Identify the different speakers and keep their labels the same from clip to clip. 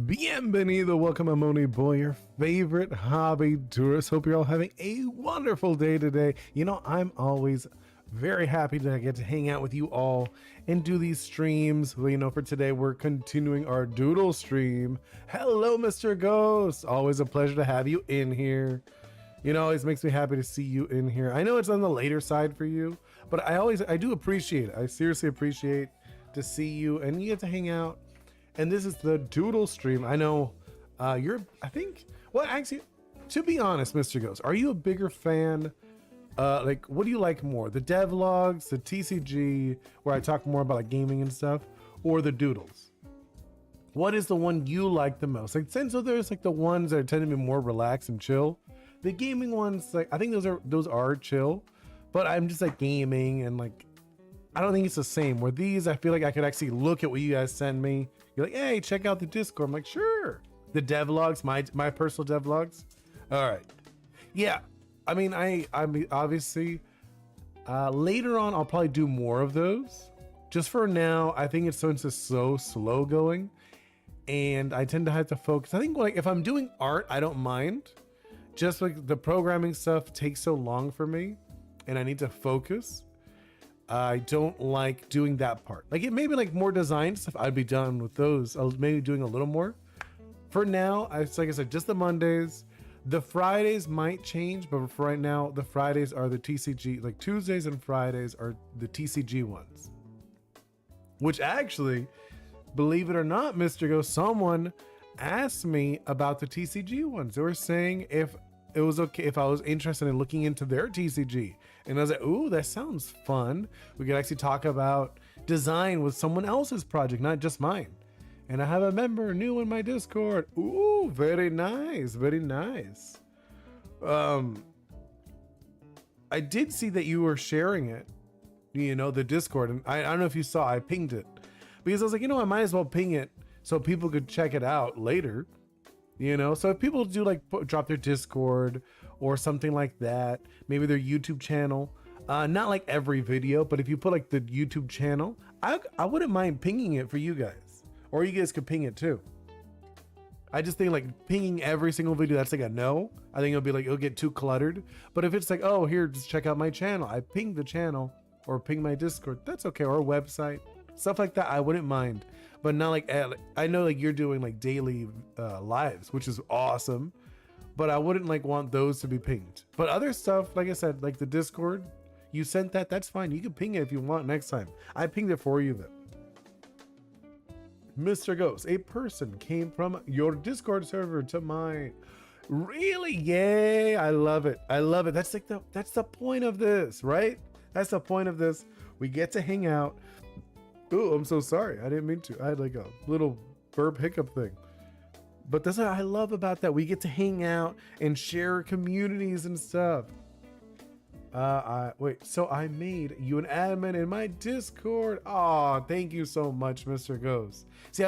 Speaker 1: Bienvenido, welcome. I'm Oni Boi, your favorite hobby tourist. Hope you're all having a wonderful day today. You know, I'm always very happy that I get to hang out with you all and do these streams. Well, you know, for today, we're continuing our doodle stream. Hello, Mr. Ghost. Always a pleasure to have you in here. You know, always makes me happy to see you in here. I know it's on the later side for you, but I do appreciate it. I seriously appreciate to see you and you get to hang out. And this is the doodle stream. I know actually, to be honest, Mr. Ghost, are you a bigger fan? Like, what do you like more? The devlogs, the TCG, where I talk more about like gaming and stuff, or the doodles? What is the one you like the most? Like, since there's like the ones that tend to be more relaxed and chill. The gaming ones, like, I think those are chill, but I'm just like gaming and like, I don't think it's the same. Where these, I feel like I could actually look at what you guys send me. You're like, hey, check out the Discord. I'm like, sure. The devlogs, my personal devlogs. All right. Yeah. I mean, I obviously, later on, I'll probably do more of those. Just for now, I think it's so slow going. And I tend to have to focus. I think like if I'm doing art, I don't mind. Just like the programming stuff takes so long for me and I need to focus. I don't like doing that part. Like it maybe like more design stuff, I'd be done with those. I was maybe doing a little more. For now, like I said, just the Mondays. The Fridays might change, but for right now, the Fridays are the TCG, like Tuesdays and Fridays are the TCG ones. Which actually, believe it or not, Mr. Go, someone asked me about the TCG ones. They were saying if it was okay if I was interested in looking into their TCG. And I was like, ooh, that sounds fun. We could actually talk about design with someone else's project, not just mine. And I have a member new in my Discord. Ooh, very nice, very nice. I did see that you were sharing it, you know, the Discord. And I don't know if you saw, I pinged it. Because I was like, you know, I might as well ping it so people could check it out later. You know, so if people do like drop their Discord or something like that, maybe their YouTube channel, not like every video, but if you put like the YouTube channel, I wouldn't mind pinging it for you guys, or you guys could ping it too. I just think like pinging every single video, that's like a no. I think it'll get too cluttered. But if it's like, oh, here, just check out my channel. I ping the channel or ping my Discord. That's okay. Or a website, stuff like that. I wouldn't mind. But not like, I know like you're doing like daily lives, which is awesome, but I wouldn't like want those to be pinged. But other stuff, like I said, like the Discord, you sent that, that's fine. You can ping it if you want next time. I pinged it for you then. Mr. Ghost, a person came from your Discord server to mine. Really? Yay. I love it. I love it. That's like that's the point of this, right? That's the point of this. We get to hang out. Oh, I'm so sorry. I didn't mean to. I had like a little burp hiccup thing. But that's what I love about that. We get to hang out and share communities and stuff. Wait, so I made you an admin in my Discord. Oh, thank you so much, Mr. Ghost. See,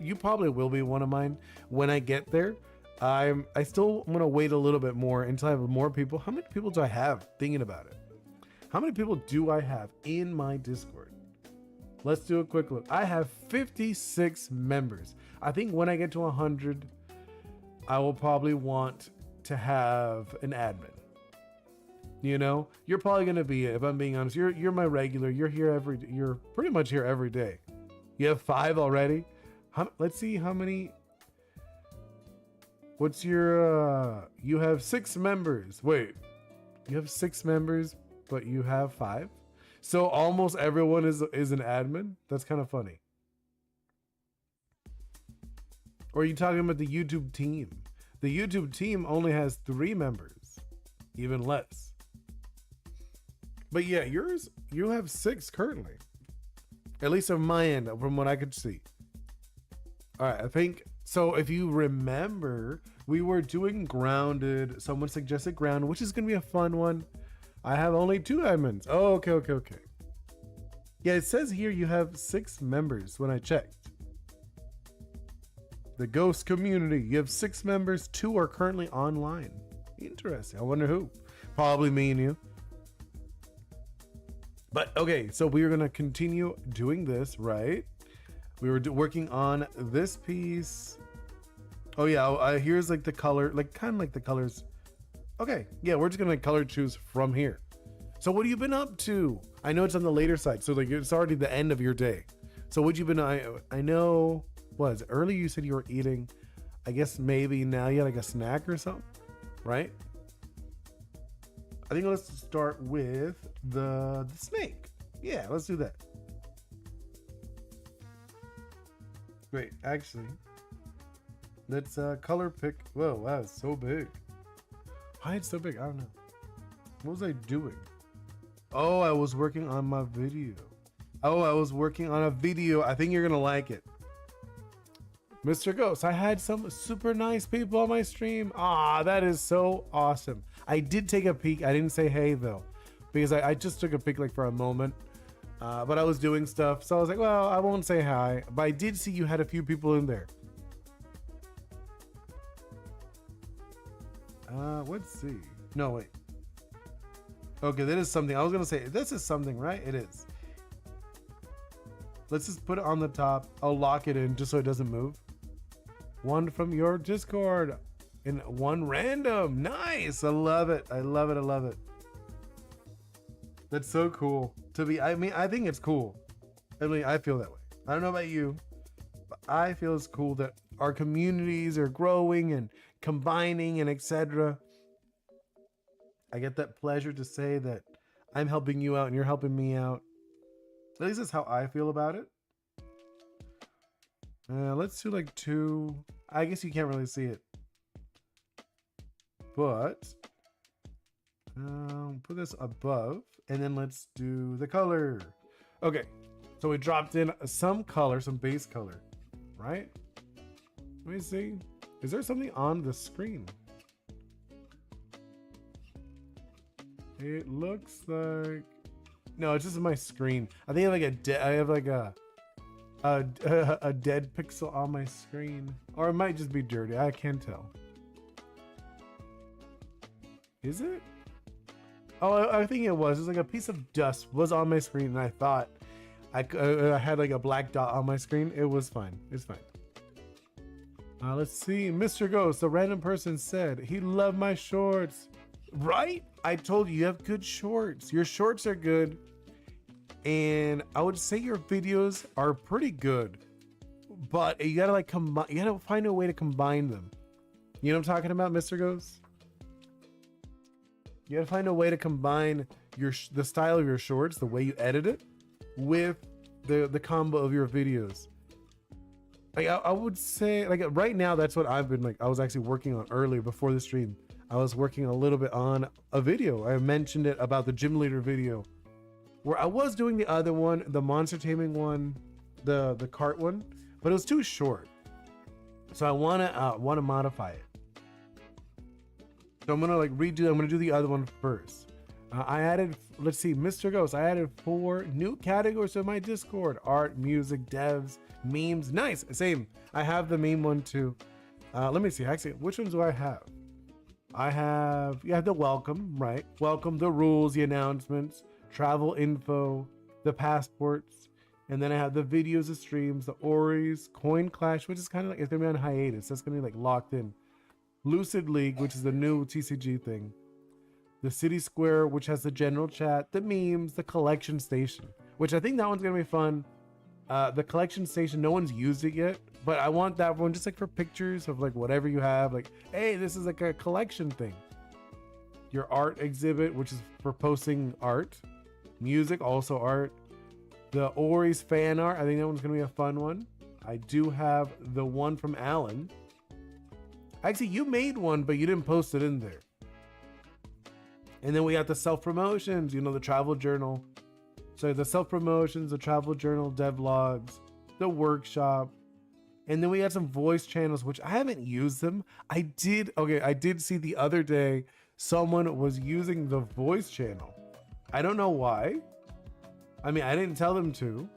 Speaker 1: you probably will be one of mine when I get there. I still want to wait a little bit more until I have more people. How many people do I have thinking about it? How many people do I have in my Discord? Let's do a quick look. I have 56 members. I think when I get to 100, I will probably want to have an admin. You know, you're probably gonna be it, if I'm being honest. You're my regular. You're pretty much here every day. You have 5 already. Let's see how many. What's your? You have 6 members. Wait, you have 6 members, but you have 5. So almost everyone is an admin. That's kind of funny. Or are you talking about the YouTube team? The YouTube team only has 3 members, even less. But yeah, you have 6 currently, at least on my end, from what I could see. All right, I think so. If you remember, we were doing Grounded. Someone suggested Grounded, which is gonna be a fun one. I have only 2 admins. Oh, okay. Yeah, it says here you have 6 members when I checked. The Ghost community, you have 6 members. 2 are currently online. Interesting. I wonder who. Probably me and you. But okay, so we're gonna continue doing this, right? We were working on this piece. Oh yeah, here's like the color, like kind of like the colors. Okay, yeah, we're just gonna color choose from here. So what have you been up to? I know it's on the later side, so like it's already the end of your day. So what you been? I know. Was earlier you said you were eating. I guess maybe now you had like a snack or something, right? I think let's start with the snake. Yeah, let's do that. Wait, actually, let's color pick. Whoa, wow, it's so big. Why it's so big? I don't know. What was I doing? Oh, I was working on my video. Oh, I was working on a video. I think you're gonna like it. Mr. Ghost, I had some super nice people on my stream. Ah, that is so awesome. I did take a peek. I didn't say hey though, because I just took a peek like for a moment. But I was doing stuff, so I was like, well, I won't say hi. But I did see you had a few people in there. Let's see. No, wait. Okay, that is something. I was gonna say, this is something, right? It is. Let's just put it on the top. I'll lock it in just so it doesn't move. One from your Discord and one random. Nice. I love it. I love it. I love it. That's so cool to be. I mean, I think it's cool. I mean, I feel that way. I don't know about you, but I feel it's cool that our communities are growing and combining and etc. I get that pleasure to say that I'm helping you out and you're helping me out. At least that's how I feel about it. Let's do like 2. I guess you can't really see it, but put this above, and then let's do the color. Okay, so we dropped in some color, some base color, right? Let me see. Is there something on the screen? It looks like no, it's just my screen. I think I have like a dead pixel on my screen, or it might just be dirty. I can't tell. Is it? Oh, I think it was. It's like a piece of dust was on my screen, and I thought I had like a black dot on my screen. It was fine. It's fine. Let's see. Mr. Ghost, a random person said he loved my shorts. Right? I told you have good shorts. Your shorts are good. And I would say your videos are pretty good. But you gotta like combine, you gotta find a way to combine them. You know what I'm talking about, Mr. Ghost? You gotta find a way to combine the style of your shorts, the way you edit it, with the combo of your videos. Like I would say, like right now, that's what I've been like. I was actually working on earlier before the stream. I was working a little bit on a video. I mentioned it about the gym leader video, where I was doing the other one, the monster taming one, the cart one, but it was too short. So I wanna modify it. So I'm gonna like redo. I'm gonna do the other one first. I added, let's see, Mr. Ghost. I added 4 new categories to my Discord: art, music, devs, memes. Nice, same. I have the meme one too. Let me see. Actually, which ones do I have? I have the welcome, right? Welcome, the rules, the announcements, travel info, the passports, and then I have the videos, the streams, the Oris, Coin Clash, which is kind of like it's gonna be on hiatus. That's gonna be like locked in. Lucid League, which is the new TCG thing. The City Square, which has the general chat, the memes, the collection station, which I think that one's gonna be fun. The collection station, no one's used it yet, but I want that one just like for pictures of like whatever you have. Like, hey, this is like a collection thing. Your art exhibit, which is for posting art. Music, also art. The Ori's fan art, I think that one's gonna be a fun one. I do have the one from Alan. Actually, you made one, but you didn't post it in there. And then we got the self-promotions, you know, the travel journal. So the self-promotions, the travel journal, devlogs, the workshop. And then we had some voice channels, which I haven't used them. I did see the other day, someone was using the voice channel. I don't know why. I mean, I didn't tell them to,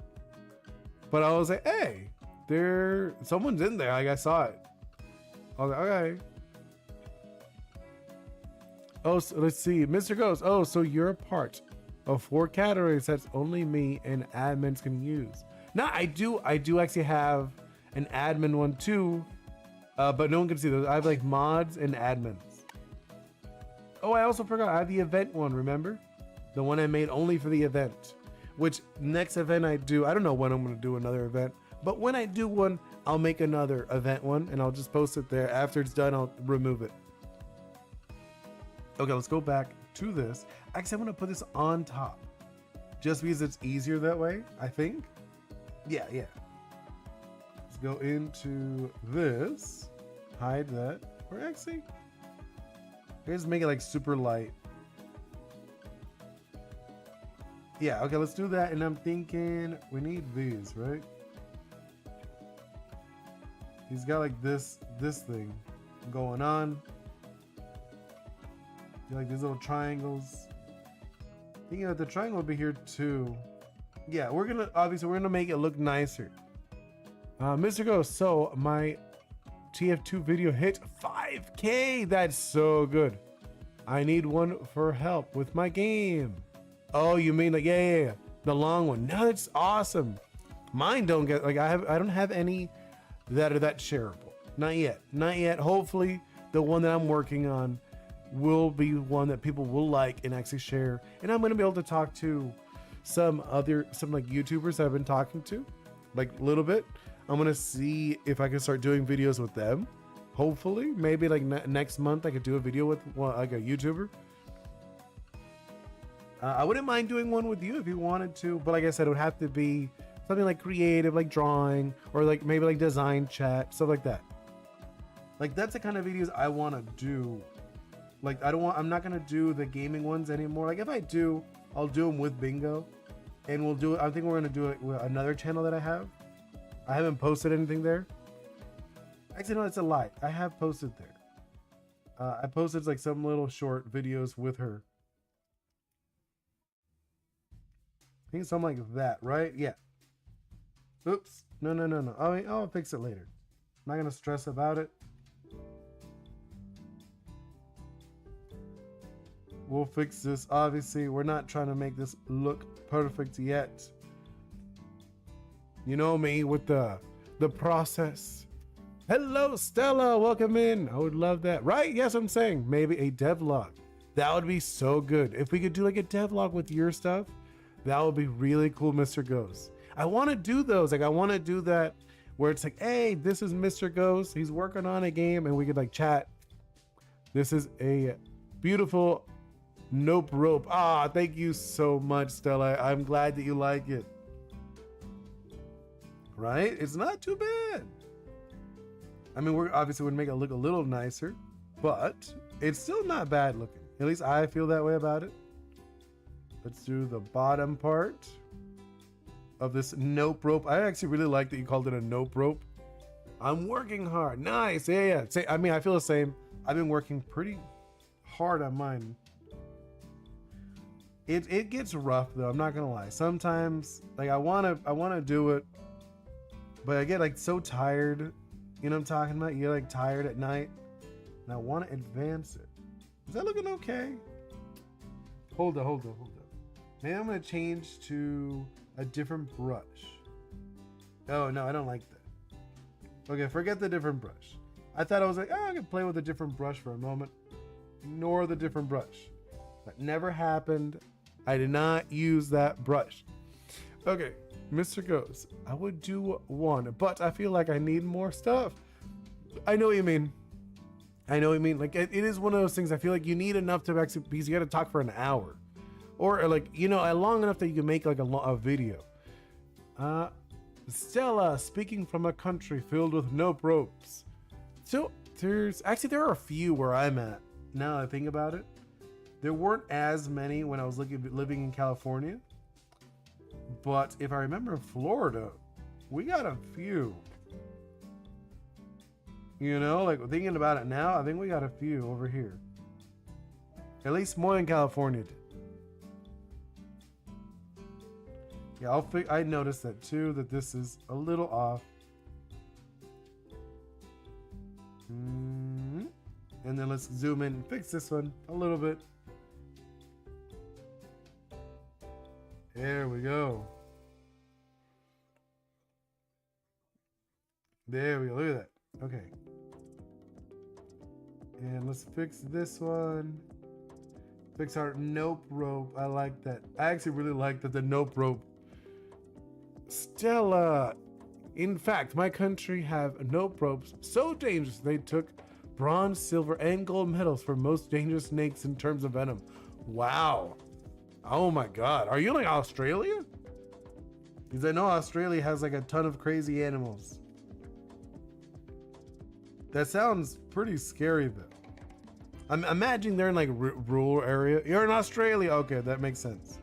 Speaker 1: but I was like, hey, someone's in there. Like I saw it. I was like, okay. Oh, so let's see. Mr. Ghost. Oh, so you're a part of 4 categories that's only me and admins can use. No, I do actually have an admin one too, but no one can see those. I have like mods and admins. Oh, I also forgot. I have the event one. Remember, the one I made only for the event. Which next event I do, I don't know when I'm gonna do another event, but when I do one, I'll make another event one and I'll just post it there. After it's done, I'll remove it. Okay, let's go back to this. Actually, I'm gonna put this on top, just because it's easier that way, I think. Yeah. Let's go into this, hide that, or actually, let's make it like super light. Yeah, okay, let's do that. And I'm thinking we need these, right? He's got like this thing going on. Like these little triangles. Thinking that the triangle will be here too. Yeah, we're gonna make it look nicer. Mr. Ghost, so my TF2 video hit 5K. That's so good. I need one for help with my game. Oh, you mean like yeah, the long one? No, that's awesome. Mine don't get like I don't have any that are that shareable. Not yet. Hopefully, the one that I'm working on will be one that people will like and actually share. And I'm gonna be able to talk to some like YouTubers that I've been talking to, like a little bit. I'm gonna see if I can start doing videos with them. Hopefully, maybe like next month I could do a video with like a YouTuber. I wouldn't mind doing one with you if you wanted to, but like I said, it would have to be something like creative, like drawing, or like maybe like design chat, stuff like that. Like that's the kind of videos I want to do. Like I'm not gonna do the gaming ones anymore. Like if I do, I'll do them with Bingo, and we'll do it. I think we're gonna do it with another channel that I have. I haven't posted anything there. Actually, no, it's a lie. I have posted there. I posted like some little short videos with her. I think something like that, right? Yeah. Oops. No. I'll fix it later. I'm not gonna stress about it. We'll fix this. Obviously, we're not trying to make this look perfect yet. You know me with the process. Hello, Stella. Welcome in. I would love that. Right? Yes, I'm saying maybe a devlog. That would be so good. If we could do like a devlog with your stuff, that would be really cool, Mr. Ghost. I want to do those. Like I want to do that where it's like, hey, this is Mr. Ghost. He's working on a game and we could like chat. This is a beautiful Nope rope. Ah, thank you so much, Stella. I'm glad that you like it. Right? It's not too bad. I mean, we're obviously would make it look a little nicer, but it's still not bad looking. At least I feel that way about it. Let's do the bottom part of this nope rope. I actually really like that you called it a nope rope. I'm working hard. Nice. Yeah. I mean, I feel the same. I've been working pretty hard on mine. It gets rough though. I'm not gonna lie. Sometimes like I wanna do it, but I get like so tired. You know what I'm talking about? You get like tired at night, and I want to advance it. Is that looking okay? Hold up. Maybe I'm gonna change to a different brush. Oh no, I don't like that. Okay, forget the different brush. I thought I was like, oh, I could play with a different brush for a moment. Ignore the different brush. That never happened. I did not use that brush. Okay, Mr. Goes. I would do one, but I feel like I need more stuff. I know what you mean. Like it is one of those things. I feel like you need enough to actually, because you got to talk for an hour, or like long enough that you can make like a video. Stella, speaking from a country filled with nope ropes. So there are a few where I'm at. Now that I think about it, there weren't as many when I was living in California. But if I remember Florida, we got a few. Like thinking about it now, I think we got a few over here. At least more than California did. Yeah, I noticed that too, that this is a little off. And then let's zoom in and fix this one a little bit. There we go. There we go. Look at that. Okay. And let's fix this one. Fix our nope rope. I like that. I actually really like that the nope rope. Stella. In fact, my country have nope ropes so dangerous they took bronze, silver, and gold medals for most dangerous snakes in terms of venom. Wow. Oh my God. Are you like Australia? Because I know Australia has like a ton of crazy animals. That sounds pretty scary though. I'm imagining they're in like rural area. You're in Australia. Okay, that makes sense.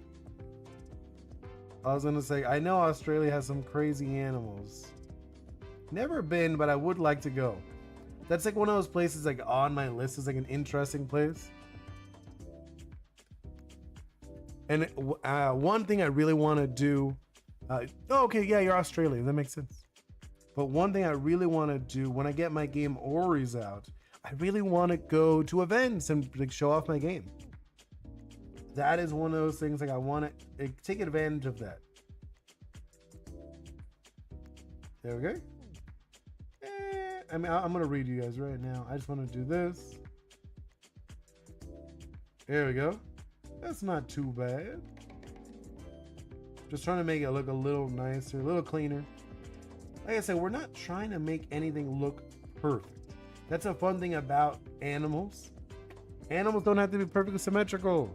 Speaker 1: I was gonna say, I know Australia has some crazy animals. Never been, but I would like to go. That's like one of those places like on my list is like an interesting place. And one thing I really want to do. Okay, yeah, you're Australian. That makes sense. But one thing I really want to do when I get my game Ori's out, I really want to go to events and like show off my game. That is one of those things like I want to take advantage of that. There we go. I mean, I'm going to read you guys right now. I just want to do this. There we go. That's not too bad. Just trying to make it look a little nicer, a little cleaner. Like I said, we're not trying to make anything look perfect. That's a fun thing about animals. Animals don't have to be perfectly symmetrical.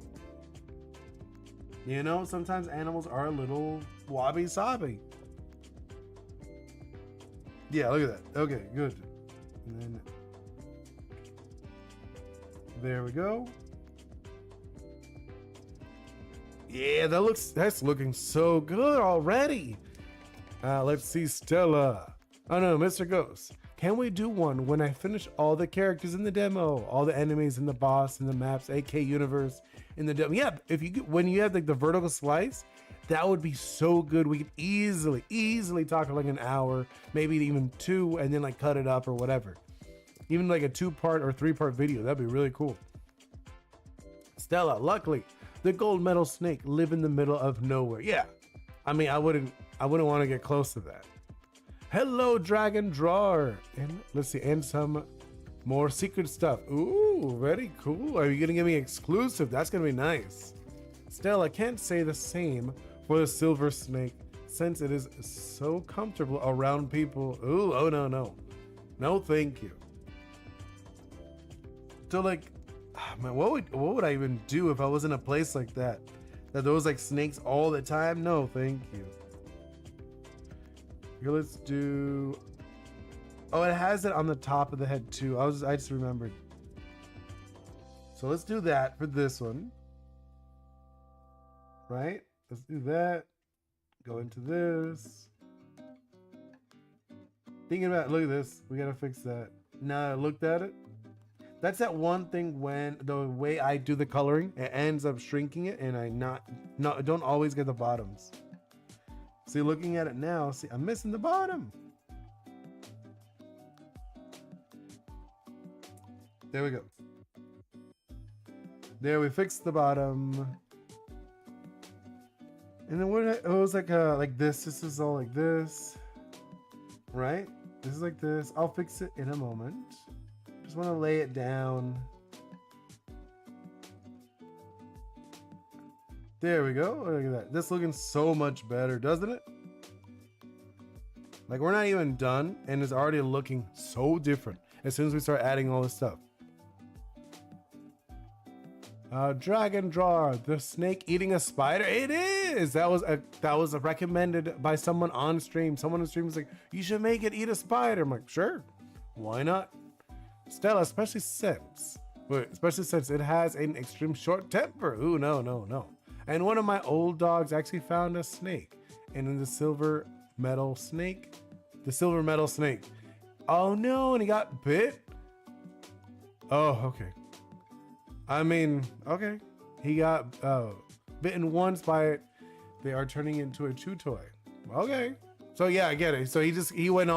Speaker 1: You know, sometimes animals are a little wabi-sabi. Yeah, look at that. Okay, good. And then there we go. Yeah, that's looking so good already. Let's see, Stella. Oh no, Mr. Ghost. Can we do one when I finish all the characters in the demo, all the enemies in the boss in the maps, AK universe in the demo? Yeah, when you have like the vertical slice, that would be so good. We could easily talk for like an hour, maybe even 2, and then like cut it up or whatever. Even like a 2-part or 3-part video. That'd be really cool. Stella, luckily, the gold medal snake live in the middle of nowhere. Yeah, I mean, I wouldn't want to get close to that. Hello, Dragon Drawer. And let's see, and some more secret stuff. Ooh, very cool. Are you gonna give me exclusive? That's gonna be nice. Still, I can't say the same for the silver snake since it is so comfortable around people. Ooh, oh no. No, thank you. So like, man, what would I even do if I was in a place like that? That there was like snakes all the time? No, thank you. Here, let's do. Oh, it has it on the top of the head too. I just remembered. So let's do that for this one. Right? Let's do that. Go into this. Thinking about, look at this. We gotta fix that. Now I looked at it. That's that one thing when the way I do the coloring, it ends up shrinking it, and I don't always get the bottoms. See, looking at it now, see, I'm missing the bottom. There we go. There, we fixed the bottom. And then what? It was like this. This is all like this, right? This is like this. I'll fix it in a moment. Just want to lay it down. There we go. Look at that. This looking so much better, doesn't it? Like, we're not even done, and it's already looking so different as soon as we start adding all this stuff. Dragon Drawer, the snake eating a spider. It is. That was recommended by someone on stream. Someone on stream was like, "You should make it eat a spider." I'm like, sure, why not? Stella, especially since it has an extreme short temper. Ooh, no. And one of my old dogs actually found a snake, and in the silver metal snake. Oh no, and he got bit. Oh, okay. I mean, okay. He got bitten once by it. They are turning into a chew toy. Okay. So yeah, I get it. So he went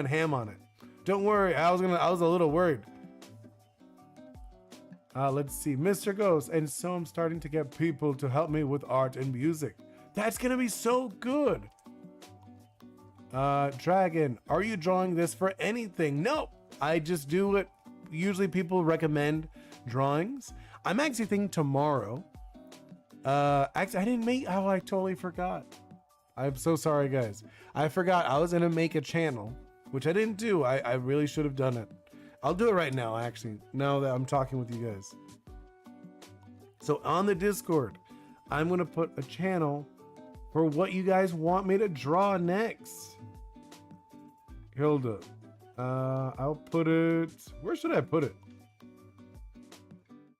Speaker 1: ham on it. Don't worry. I was a little worried. Let's see, Mr. Ghost, and so I'm starting to get people to help me with art and music. That's gonna be so good. Dragon, are you drawing this for anything? No, I just do it. Usually people recommend drawings. I'm actually thinking tomorrow. Actually, I didn't make, oh, I totally forgot. I'm so sorry, guys. I forgot I was gonna make a channel, which I didn't do. I really should have done it. I'll do it right now, actually, now that I'm talking with you guys. So on the Discord, I'm gonna put a channel for what you guys want me to draw next. Hilda, I'll put it, where should I put it?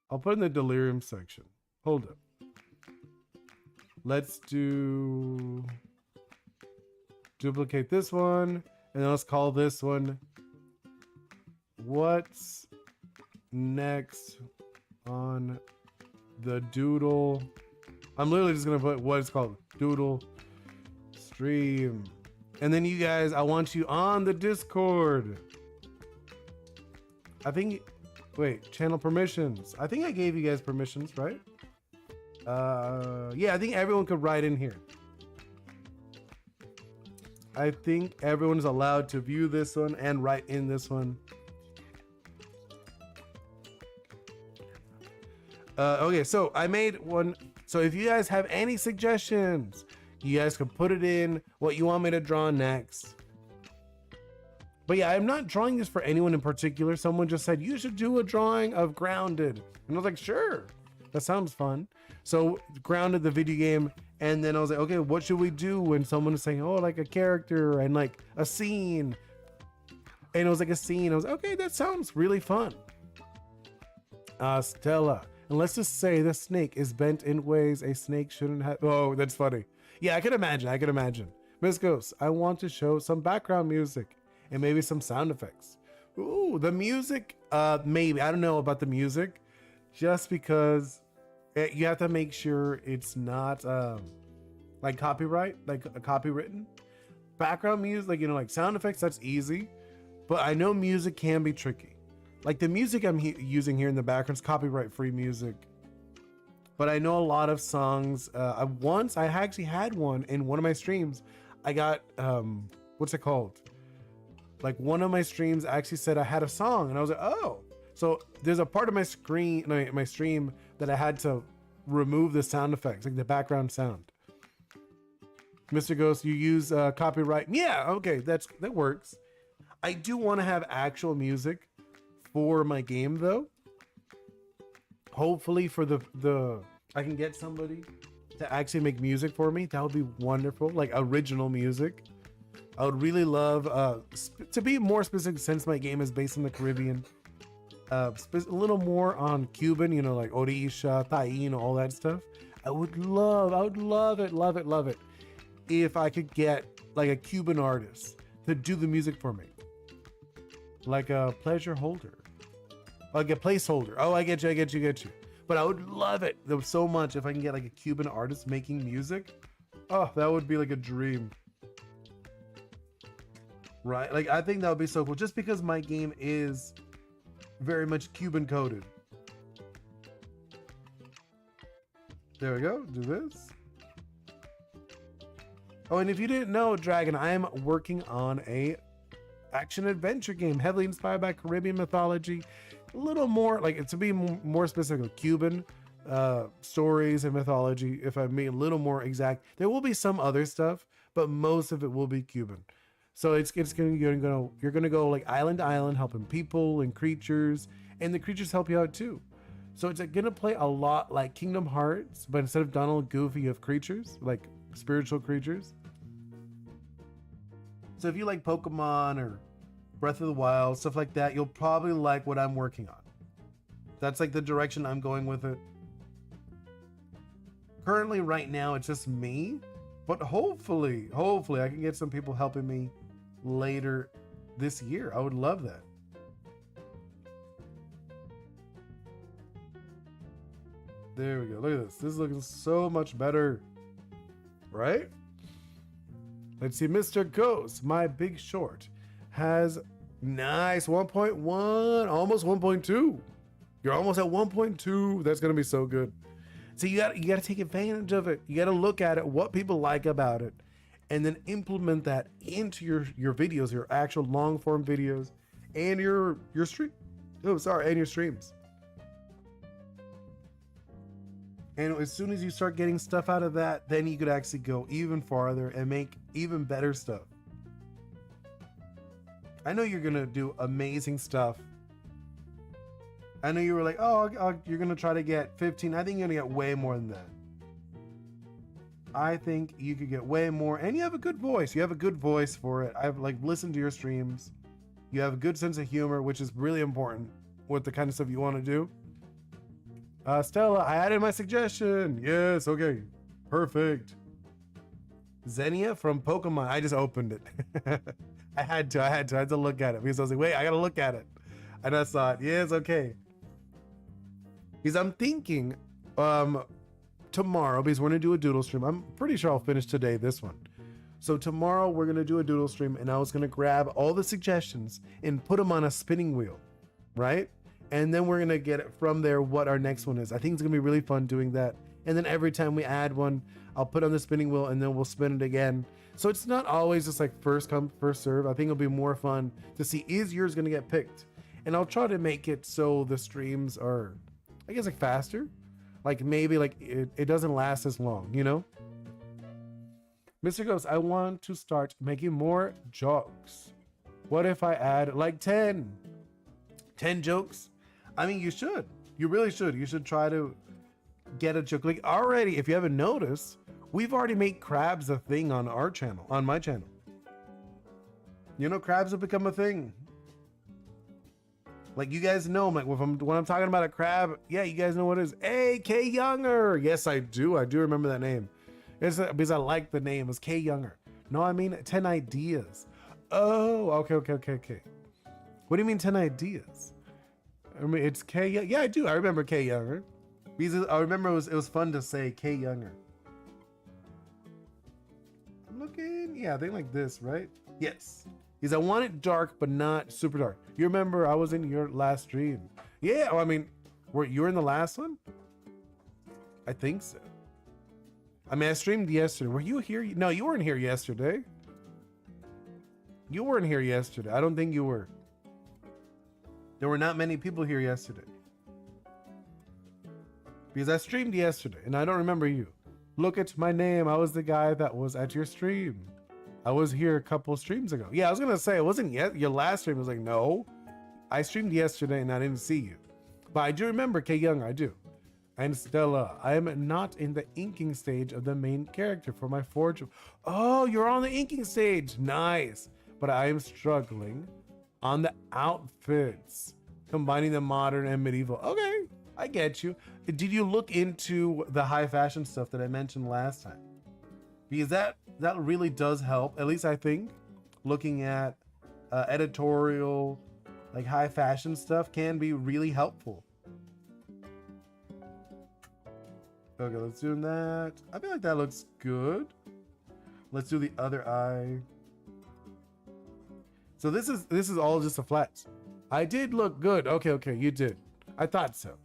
Speaker 1: I'll put it in the delirium section. Hold up. Let's duplicate this one, and then let's call this one What's Next on the Doodle. I'm literally just gonna put what it's called, Doodle Stream. And then you guys, I want you on the Discord. I think, wait, channel permissions. I think I gave you guys permissions, right? Yeah, I think everyone could write in here. I think everyone is allowed to view this one and write in this one. Okay, so I made one. So if you guys have any suggestions, you guys can put it in what you want me to draw next. But yeah, I'm not drawing this for anyone in particular. Someone just said, you should do a drawing of Grounded. And I was like, sure, that sounds fun. So Grounded, the video game. And then I was like, okay, what should we do when someone is saying, oh, like a character and like a scene. And it was like a scene. I was like, okay, that sounds really fun. Stella, and let's just say the snake is bent in ways a snake shouldn't have. Oh, that's funny. Yeah, I can imagine. Miss Ghost, I want to show some background music and maybe some sound effects. Ooh, the music, maybe. I don't know about the music, just because you have to make sure it's not like copyright, like a copywritten. Background music, like, you know, like sound effects, that's easy. But I know music can be tricky. Like the music I'm using here in the background is copyright free music. But I know a lot of songs. Once I actually had one in one of my streams. I got, what's it called? Like one of my streams actually said I had a song, and I was like, oh. So there's a part of my my stream that I had to remove the sound effects, like the background sound. Mr. Ghost, you use copyright. Yeah, okay, that works. I do want to have actual music for my game though. Hopefully for the I can get somebody to actually make music for me. That would be wonderful, like original music. I would really love to be more specific, since my game is based in the Caribbean, a little more on Cuban, you know, like Orisha, Taíno, all that stuff. I would love it if I could get like a Cuban artist to do the music for me, like a pleasure holder, like a placeholder. Oh, I get you. But I would love it so much if I can get like a Cuban artist making music. Oh, that would be like a dream. Right? Like, I think that would be so cool, just because my game is very much Cuban coded. There we go. Do this. Oh, and if you didn't know, Dragon, I am working on a action adventure game heavily inspired by Caribbean mythology. A little more, like, to be more specific, Cuban stories and mythology, if I mean a little more exact. There will be some other stuff, but most of it will be Cuban. So you're gonna go like island to island, helping people and creatures, and the creatures help you out too. So it's gonna play a lot like Kingdom Hearts, but instead of Donald and Goofy, you have creatures, like spiritual creatures. So if you like Pokemon or Breath of the Wild, stuff like that, you'll probably like what I'm working on. That's like the direction I'm going with it. Currently, right now, it's just me, but hopefully I can get some people helping me later this year. I would love that. There we go. Look at this. This is looking so much better, right? Let's see. Mr. Ghost, My Big Short, has nice 1.1, almost 1.2. You're almost at 1.2. That's gonna be so good. So you gotta take advantage of it. You gotta look at it, what people like about it, and then implement that into your videos, your actual long form videos, and your stream. Oh, sorry, and your streams. And as soon as you start getting stuff out of that, then you could actually go even farther and make even better stuff. I know you're gonna do amazing stuff. I know you were like, oh, you're gonna try to get 15. I think you're gonna get way more than that. I think you could get way more, and you have a good voice. You have a good voice for it. I've like listened to your streams. You have a good sense of humor, which is really important with the kind of stuff you want to do. Stella, I added my suggestion. Yes, okay, perfect. Xenia from Pokemon. I just opened it. I had to look at it because I was like, wait, I gotta look at it. And I saw it. Yes, okay. Because I'm thinking tomorrow, because we're gonna do a doodle stream. I'm pretty sure I'll finish today, this one. So tomorrow we're gonna do a doodle stream, and I was gonna grab all the suggestions and put them on a spinning wheel, right? And then we're gonna get it from there what our next one is. I think it's gonna be really fun doing that. And then every time we add one, I'll put on the spinning wheel and then we'll spin it again. So it's not always just like first come, first serve. I think it'll be more fun to see, is yours gonna get picked? And I'll try to make it so the streams are, I guess, like faster. Like maybe like it doesn't last as long, you know? Mr. Ghost, I want to start making more jokes. What if I add like 10 jokes? I mean, you should. You really should. You should try to get a joke. Like already, if you haven't noticed, we've already made crabs a thing on our channel, on my channel. You know, crabs have become a thing. Like you guys know, like when I'm talking about a crab, yeah, you guys know what it is. Hey, K Younger. Yes, I do. I do remember that name. It's because I like the name. It's K Younger. No, I mean 10 ideas. Oh, okay. What do you mean 10 ideas? I mean, it's K. Yeah, I do. I remember K Younger. Because I remember it was fun to say K Younger. I'm looking. Yeah, I think like this, right? Yes. Because I want it dark, but not super dark. You remember I was in your last stream. Yeah, I mean, you were in the last one? I think so. I mean, I streamed yesterday. Were you here? No, you weren't here yesterday. You weren't here yesterday. I don't think you were. There were not many people here yesterday. Because I streamed yesterday, and I don't remember you. Look at my name. I was the guy that was at your stream. I was here a couple streams ago. Yeah, I was going to say, it wasn't yet your last stream. I was like, no. I streamed yesterday, and I didn't see you. But I do remember K Young. I do. And Stella, I am not in the inking stage of the main character for my forge. Oh, you're on the inking stage. Nice. But I am struggling on the outfits, combining the modern and medieval. Okay, I get you. Did you look into the high fashion stuff that I mentioned last time? Because that really does help. At least I think looking at editorial, like high fashion stuff can be really helpful. Okay, let's do that. I feel like that looks good. Let's do the other eye. So this is all just a flex. I did look good. Okay, you did. I thought so.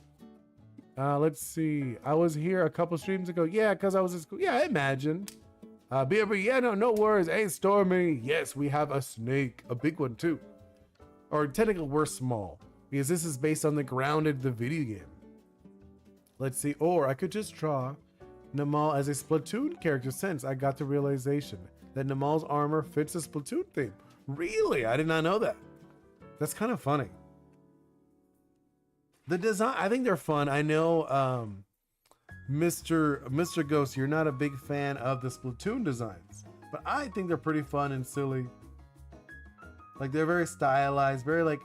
Speaker 1: Let's see. I was here a couple streams ago. Yeah, because I was in school. Yeah, I imagined. BRB, yeah, no worries. Hey, Stormy. Yes, we have a snake. A big one, too. Or technically, we're small. Because this is based on the Grounded, the video game. Let's see. Or I could just draw Namal as a Splatoon character since I got the realization that Namal's armor fits the Splatoon theme. Really? I did not know that. That's kind of funny. The design, I think they're fun. I know Mr. Ghost, you're not a big fan of the Splatoon designs, but I think they're pretty fun and silly. Like they're very stylized, very like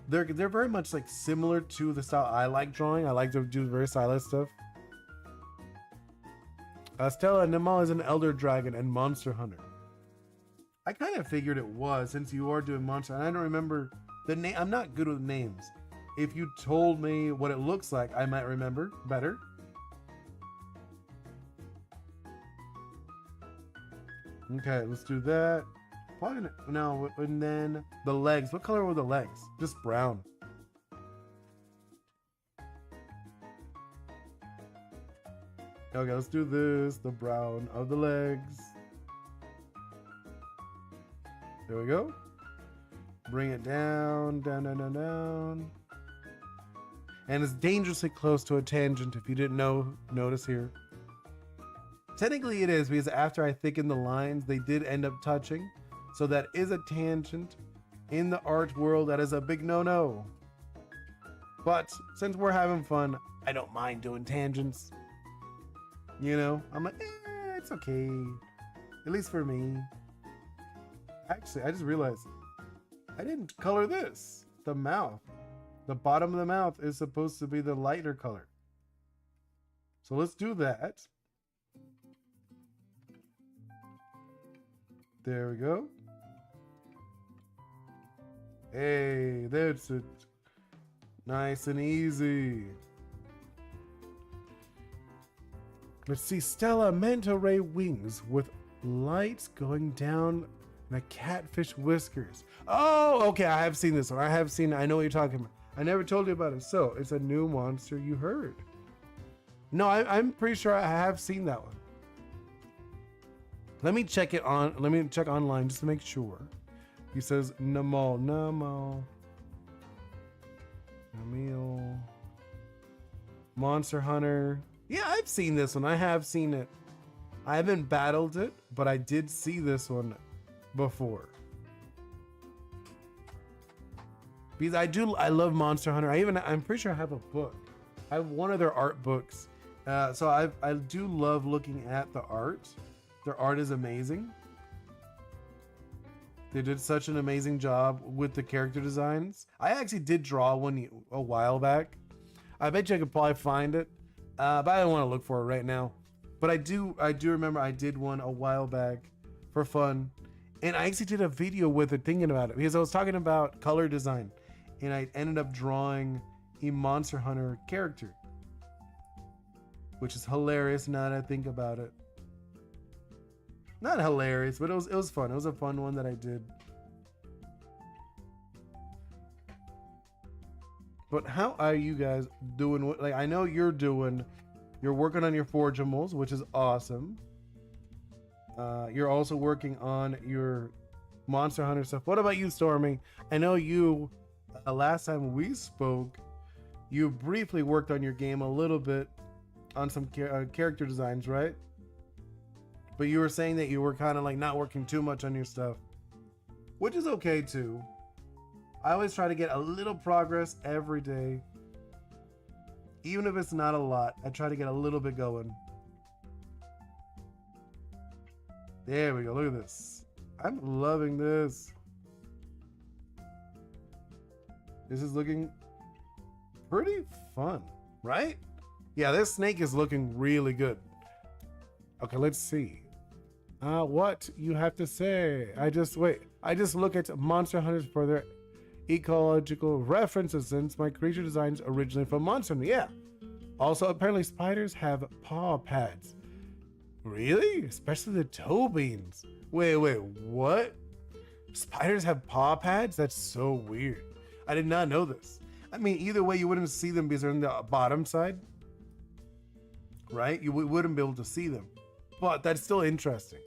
Speaker 1: they're very much like similar to the style I like drawing. I like to do very stylized stuff. Stella, Namal is an Elder Dragon and Monster Hunter. I kind of figured it was, since you are doing Monster, and I don't remember the name. I'm not good with names. If you told me what it looks like, I might remember better. Okay, let's do that. Probably no, and then the legs. What color were the legs? Just brown. Okay, let's do this. The brown of the legs. There we go. Bring it down, down, down, down, down. And it's dangerously close to a tangent if you didn't notice here. Technically it is, because after I thicken the lines, they did end up touching. So that is a tangent. In the art world, that is a big no-no. But since we're having fun, I don't mind doing tangents. You know, I'm like, it's okay. At least for me. Actually, I just realized I didn't color this. The mouth. The bottom of the mouth is supposed to be the lighter color. So let's do that. There we go. Hey, that's it. Nice and easy. Let's see. Stella manta ray wings with lights going down and a catfish whiskers. Oh, okay. I have seen this one. I know what you're talking about. I never told you about it. So it's a new monster you heard. No, I'm pretty sure I have seen that one. Let me check online just to make sure. He says Namo. Namil. Monster Hunter. Yeah, I've seen this one. I have seen it. I haven't battled it, but I did see this one before. Because I love Monster Hunter. I'm pretty sure I have a book. I have one of their art books. So I do love looking at the art. Their art is amazing. They did such an amazing job with the character designs. I actually did draw one a while back. I bet you I could probably find it, but I don't want to look for it right now. But I do remember I did one a while back for fun, and I actually did a video with it thinking about it because I was talking about color design, and I ended up drawing a Monster Hunter character, which is hilarious now that I think about it. Not hilarious, but it was fun. It was a fun one that I did. But how are you guys doing? Like, I know you're working on your Forgeables, which is awesome. You're also working on your Monster Hunter stuff. What about you, Stormy? I know you, last time we spoke, you briefly worked on your game a little bit on some character designs, right? But you were saying that you were kind of like not working too much on your stuff, which is okay too. I always try to get a little progress every day. Even if it's not a lot, I try to get a little bit going. There we go. Look at this. I'm loving this. This is looking pretty fun, right? Yeah, this snake is looking really good. Okay, let's see. What you have to say? I just look at Monster Hunters for their ecological references since my creature designs originally from Monster Hunter. Yeah. Also, apparently spiders have paw pads. Really? Especially the toe beans. Wait, what? Spiders have paw pads? That's so weird. I did not know this. I mean, either way, you wouldn't see them because they're on the bottom side, right? You wouldn't be able to see them, but that's still interesting.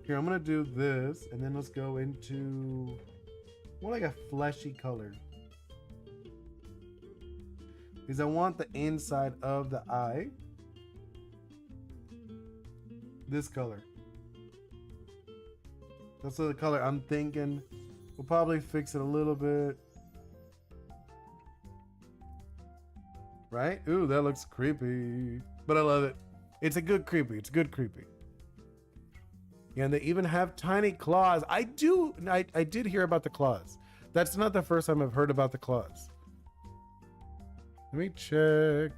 Speaker 1: Here, I'm gonna do this, and then let's go into more like a fleshy color, because I want the inside of the eye this color. That's the color I'm thinking. We'll probably fix it a little bit. Right? Ooh, that looks creepy. But I love it. It's a good creepy. It's good creepy. Yeah, and they even have tiny claws. I did hear about the claws. That's not the first time I've heard about the claws. Let me check.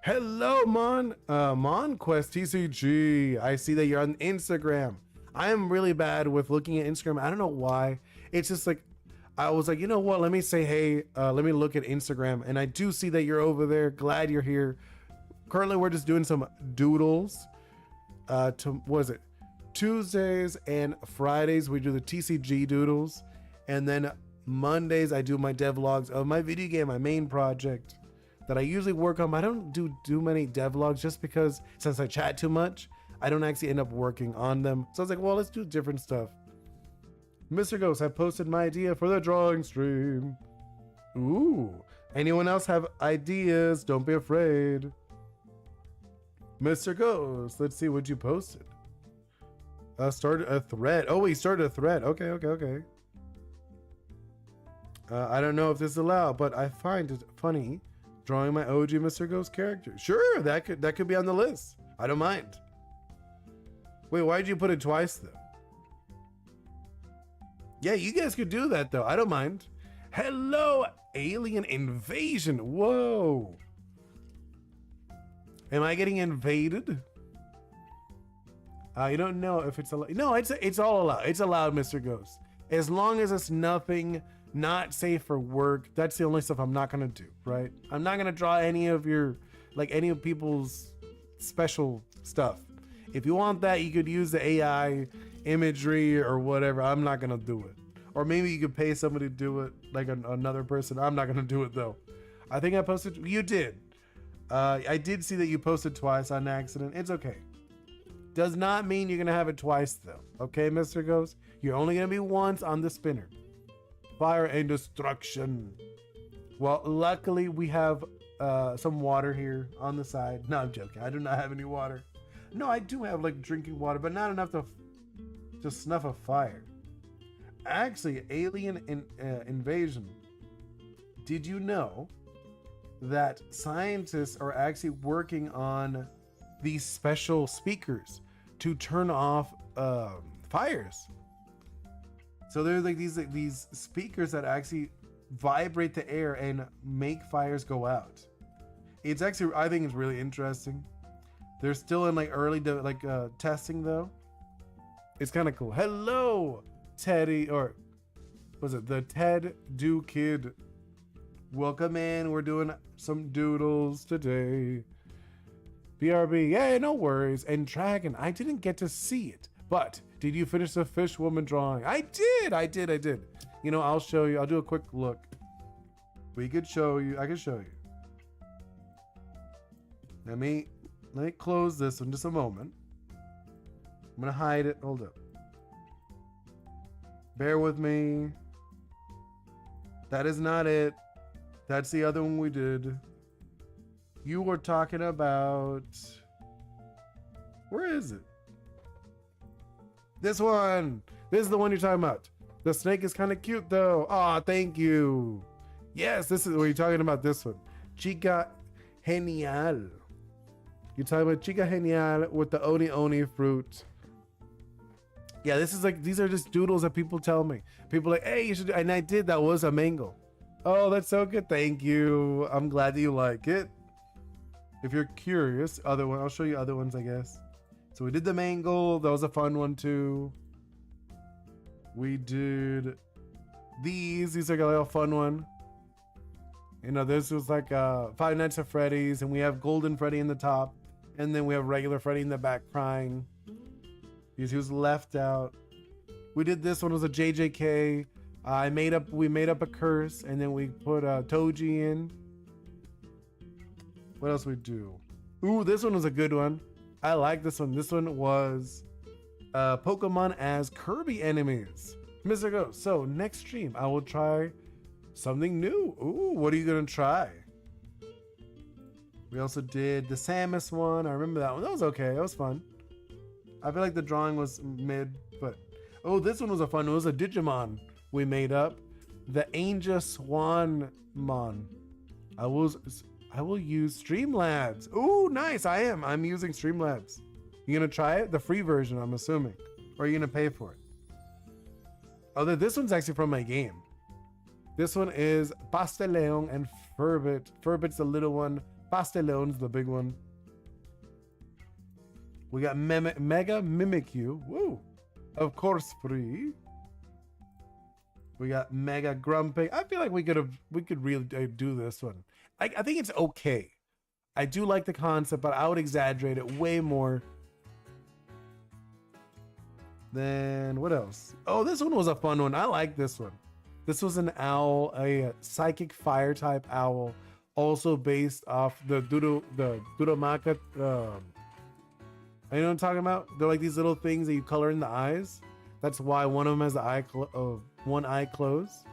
Speaker 1: Hello, MonQuest TCG. I see that you're on Instagram. I am really bad with looking at Instagram. I don't know why. It's just like, I was like, you know what? Let me say, hey, let me look at Instagram. And I do see that you're over there. Glad you're here. Currently, we're just doing some doodles. What is it? Tuesdays and Fridays, we do the TCG doodles. And then Mondays, I do my devlogs of my video game, my main project that I usually work on. I don't do many devlogs just because since I chat too much, I don't actually end up working on them. So I was like, well, let's do different stuff. Mr. Ghost, I posted my idea for the drawing stream. Ooh. Anyone else have ideas? Don't be afraid. Mr. Ghost, let's see what you posted. Started a thread. Oh, he started a thread. Okay. I don't know if this is allowed, but I find it funny drawing my OG Mr. Ghost character. Sure, that could be on the list. I don't mind. Wait, why'd you put it twice though? Yeah, you guys could do that though. I don't mind. Hello, alien invasion. Whoa. Am I getting invaded? You don't know if it's allowed. No, it's all allowed. It's allowed, Mr. Ghost. As long as it's nothing not safe for work. That's the only stuff I'm not gonna do, right? I'm not gonna draw any of your, any of people's special stuff. If you want that, you could use the AI imagery or whatever. I'm not gonna do it. Or maybe you could pay somebody to do it, like another person. I'm not gonna do it though. I think I posted, you did. I did see that you posted twice on accident. It's okay. Does not mean you're gonna have it twice though. Okay, Mr. Ghost? You're only gonna be once on the spinner. Fire and destruction. Well, luckily we have some water here on the side. No, I'm joking. I do not have any water. No, I do have drinking water, but not enough to snuff a fire. Actually, alien invasion. Did you know that scientists are actually working on these special speakers to turn off fires? So there's these speakers that actually vibrate the air and make fires go out. It's actually, I think it's really interesting. They're still in early testing though. It's kind of cool. Hello, Teddy, or was it the Ted Do Kid? Welcome in. We're doing some doodles today. BRB, yeah, no worries. And Dragon, I didn't get to see it, but did you finish the fish woman drawing? I did. You know, I'll show you. I'll do a quick look. We could show you. I can show you. Let me close this in just a moment. I'm gonna hide it. Hold up. Bear with me. That is not it. That's the other one we did. You were talking about... Where is it? This one. This is the one you're talking about. The snake is kind of cute though. Aw, thank you. Yes, this is what you're talking about. This one. Chica Genial. You're talking about Chica Genial with the Oni fruit. Yeah, this is these are just doodles that people tell me. People hey, you should do, and I did. That was a mango. Oh, that's so good. Thank you. I'm glad that you like it. If you're curious, other one, I'll show you other ones, I guess. So we did the mango. That was a fun one too. We did these. These are a little fun one. You know, this was Five Nights at Freddy's, and we have Golden Freddy in the top, and then we have regular Freddy in the back crying because he was left out. We did this one, was a JJK. We made up a curse, and then we put Toji in. What else we do? Ooh, this one was a good one. I like this one. This one was Pokemon as Kirby enemies. Mr. Ghost. So next stream, I will try something new. Ooh, what are you gonna try? We also did the Samus one. I remember that one. That was okay. That was fun. I feel like the drawing was mid, but oh, this one was a fun one. It was a Digimon we made up. The Angel Swanmon. I will use Streamlabs. Ooh, nice. I'm using Streamlabs. You gonna try it? The free version, I'm assuming. Or are you gonna pay for it? Oh, this one's actually from my game. This one is Pasteleon and Furbit. Furbit's the little one. Pasteleon's the big one. We got Mega Mimikyu. Woo. Of course, free. We got Mega Grumpy. I feel like we could really do this one. I think it's okay. I do like the concept, but I would exaggerate it way more. Then what else? Oh, this one was a fun one. I like this one. This was an owl, a psychic fire type owl, also based off the Dudamaka. You know what I'm talking about? They're like these little things that you color in the eyes. That's why one of them has the one eye closed.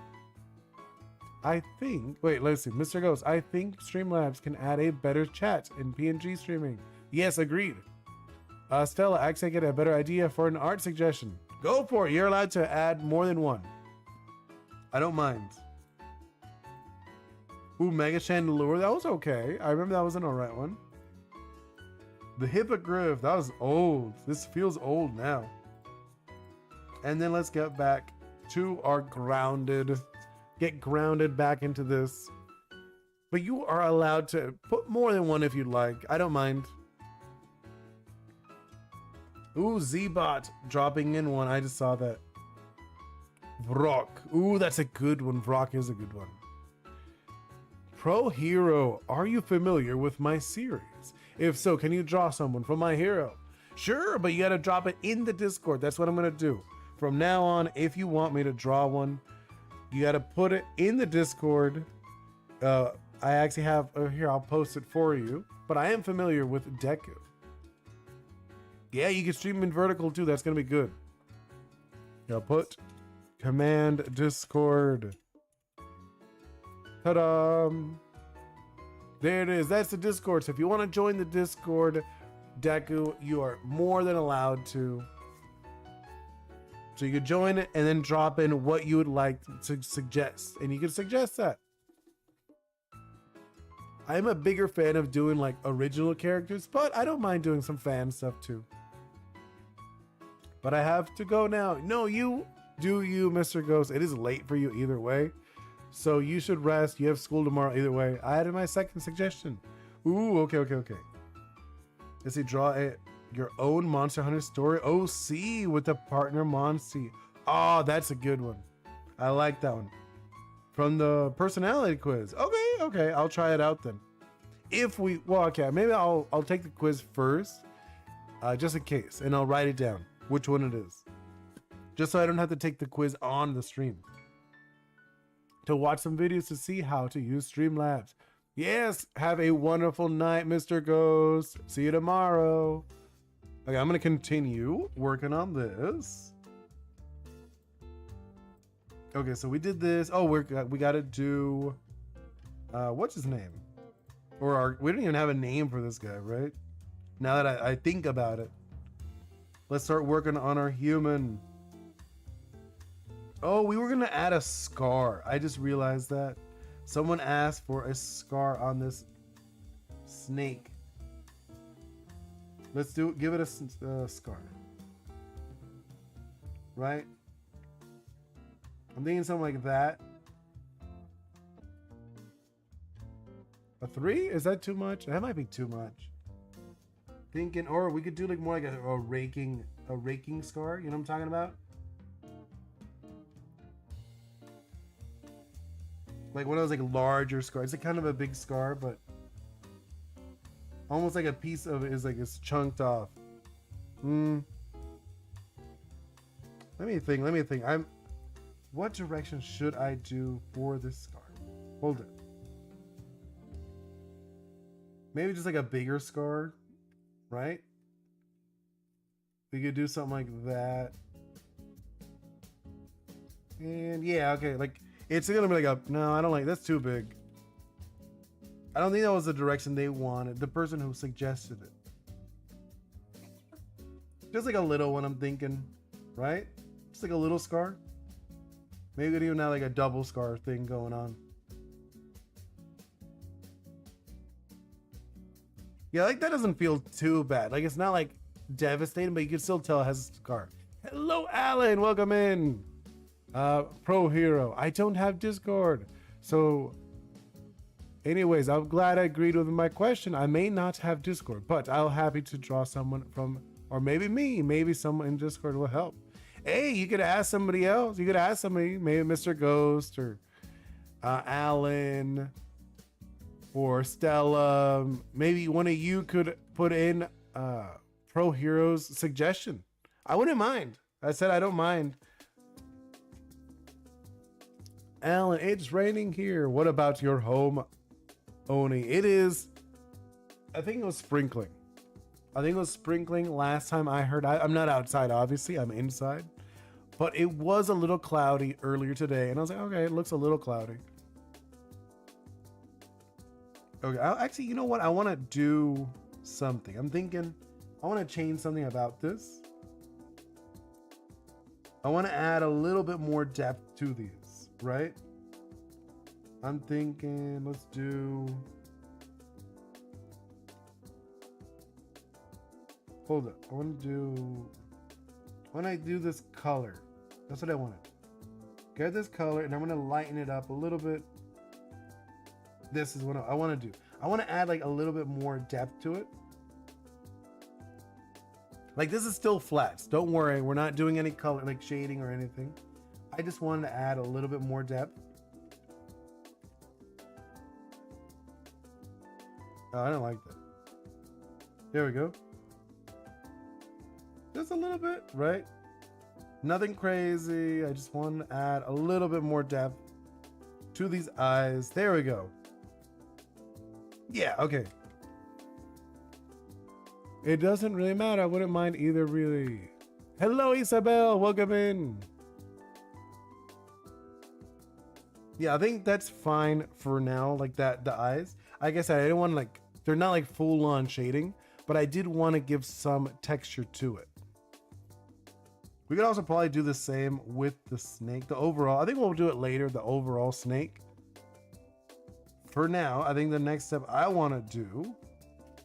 Speaker 1: I think, wait, let's see. Mr. Ghost, I think Streamlabs can add a better chat in PNG streaming. Yes, agreed. Stella, I get a better idea for an art suggestion. Go for it. You're allowed to add more than one. I don't mind. Ooh, Mega Chandelier. That was okay. I remember that was an alright one. The Hippogriff. That was old. This feels old now. And then let's get back to our grounded. Get grounded back into this. But you are allowed to put more than one if you'd like. I don't mind. Ooh, Z-Bot dropping in one. I just saw that. Vrock. Ooh, that's a good one. Vrock is a good one. Pro Hero. Are you familiar with my series? If so, can you draw someone from my hero? Sure, but you gotta drop it in the Discord. That's what I'm gonna do. From now on, if you want me to draw one, you gotta put it in the Discord. I actually have, here, I'll post it for you. But I am familiar with Deku. Yeah, you can stream in vertical too. That's gonna be good. Now put command Discord. Ta-da! There it is. That's the Discord. So if you want to join the Discord, Deku, you are more than allowed to. So you can join it and then drop in what you would like to suggest. And you can suggest that. I'm a bigger fan of doing like original characters, but I don't mind doing some fan stuff too. But I have to go now. No, you do you, Mr. Ghost. It is late for you either way. So you should rest. You have school tomorrow either way. I added my second suggestion. Ooh, okay. Let's see, draw your own Monster Hunter story. OC with the partner Monty. Oh, that's a good one. I like that one. From the personality quiz. Okay. I'll try it out then. Maybe I'll take the quiz first, just in case, and I'll write it down which one it is, just so I don't have to take the quiz on the stream. To watch some videos to see how to use Streamlabs. Yes, have a wonderful night, Mr. Ghost. See you tomorrow. Okay, I'm gonna continue working on this. Okay, so we did this. Oh, we gotta do, what's his name? We don't even have a name for this guy, right? Now that I think about it. Let's start working on our human. Oh, we were gonna add a scar. I just realized that. Someone asked for a scar on this snake. Let's give it a scar. Right? I'm thinking something like that. A 3? Is that too much? That might be too much. Thinking, or we could do like more like a raking scar. You know what I'm talking about? Like one of those like larger scars. It's like kind of a big scar, but almost like a piece of it is like it's chunked off. Let me think. What direction should I do for this scar? Hold it. Maybe just like a bigger scar, right? We could do something like that. And yeah, okay, like it's gonna be like a, no, I don't like, that's too big. I don't think that was the direction they wanted, the person who suggested it. Just like a little one, I'm thinking, right? Just like a little scar. Maybe we could even have like a double scar thing going on. Yeah, like that doesn't feel too bad. Like it's not like devastating, but you can still tell it has a scar. Hello, Alan, welcome in. Pro Hero, I don't have Discord. So anyways, I'm glad I agreed with my question. I may not have Discord, but I'll happy to draw someone from, or maybe me, maybe someone in Discord will help. Hey, you could ask somebody else. You could ask somebody, maybe Mr. Ghost or Alan or Stella. Maybe one of you could put in Pro Hero's suggestion. I wouldn't mind. I said I don't mind. Alan, it's raining here. What about your home, Oni? It is, I think it was sprinkling. I think it was sprinkling last time I heard. I'm not outside, obviously. I'm inside. but it was a little cloudy earlier today. And I was like, okay, it looks a little cloudy. Okay, actually, you know what? I want to do something. I'm thinking I want to change something about this. I want to add a little bit more depth to these, right? I'm thinking, let's do... Hold up. I want to do this color. That's what I wanted. Get this color, and I'm going to lighten it up a little bit. This is what I want to do. I want to add like a little bit more depth to it. Like this is still flats. Don't worry. We're not doing any color, like shading or anything. I just wanted to add a little bit more depth. Oh, I don't like that. There we go. Just a little bit, right? Nothing crazy. I just want to add a little bit more depth to these eyes. There we go. Yeah, okay. It doesn't really matter. I wouldn't mind either, really. Hello, Isabel. Welcome in. Yeah, I think that's fine for now. Like that, the eyes. Like I said, I didn't want to like, they're not like full on shading, but I did want to give some texture to it. We could also probably do the same with the snake, the overall. I think we'll do it later, the overall snake. For now, I think the next step I want to do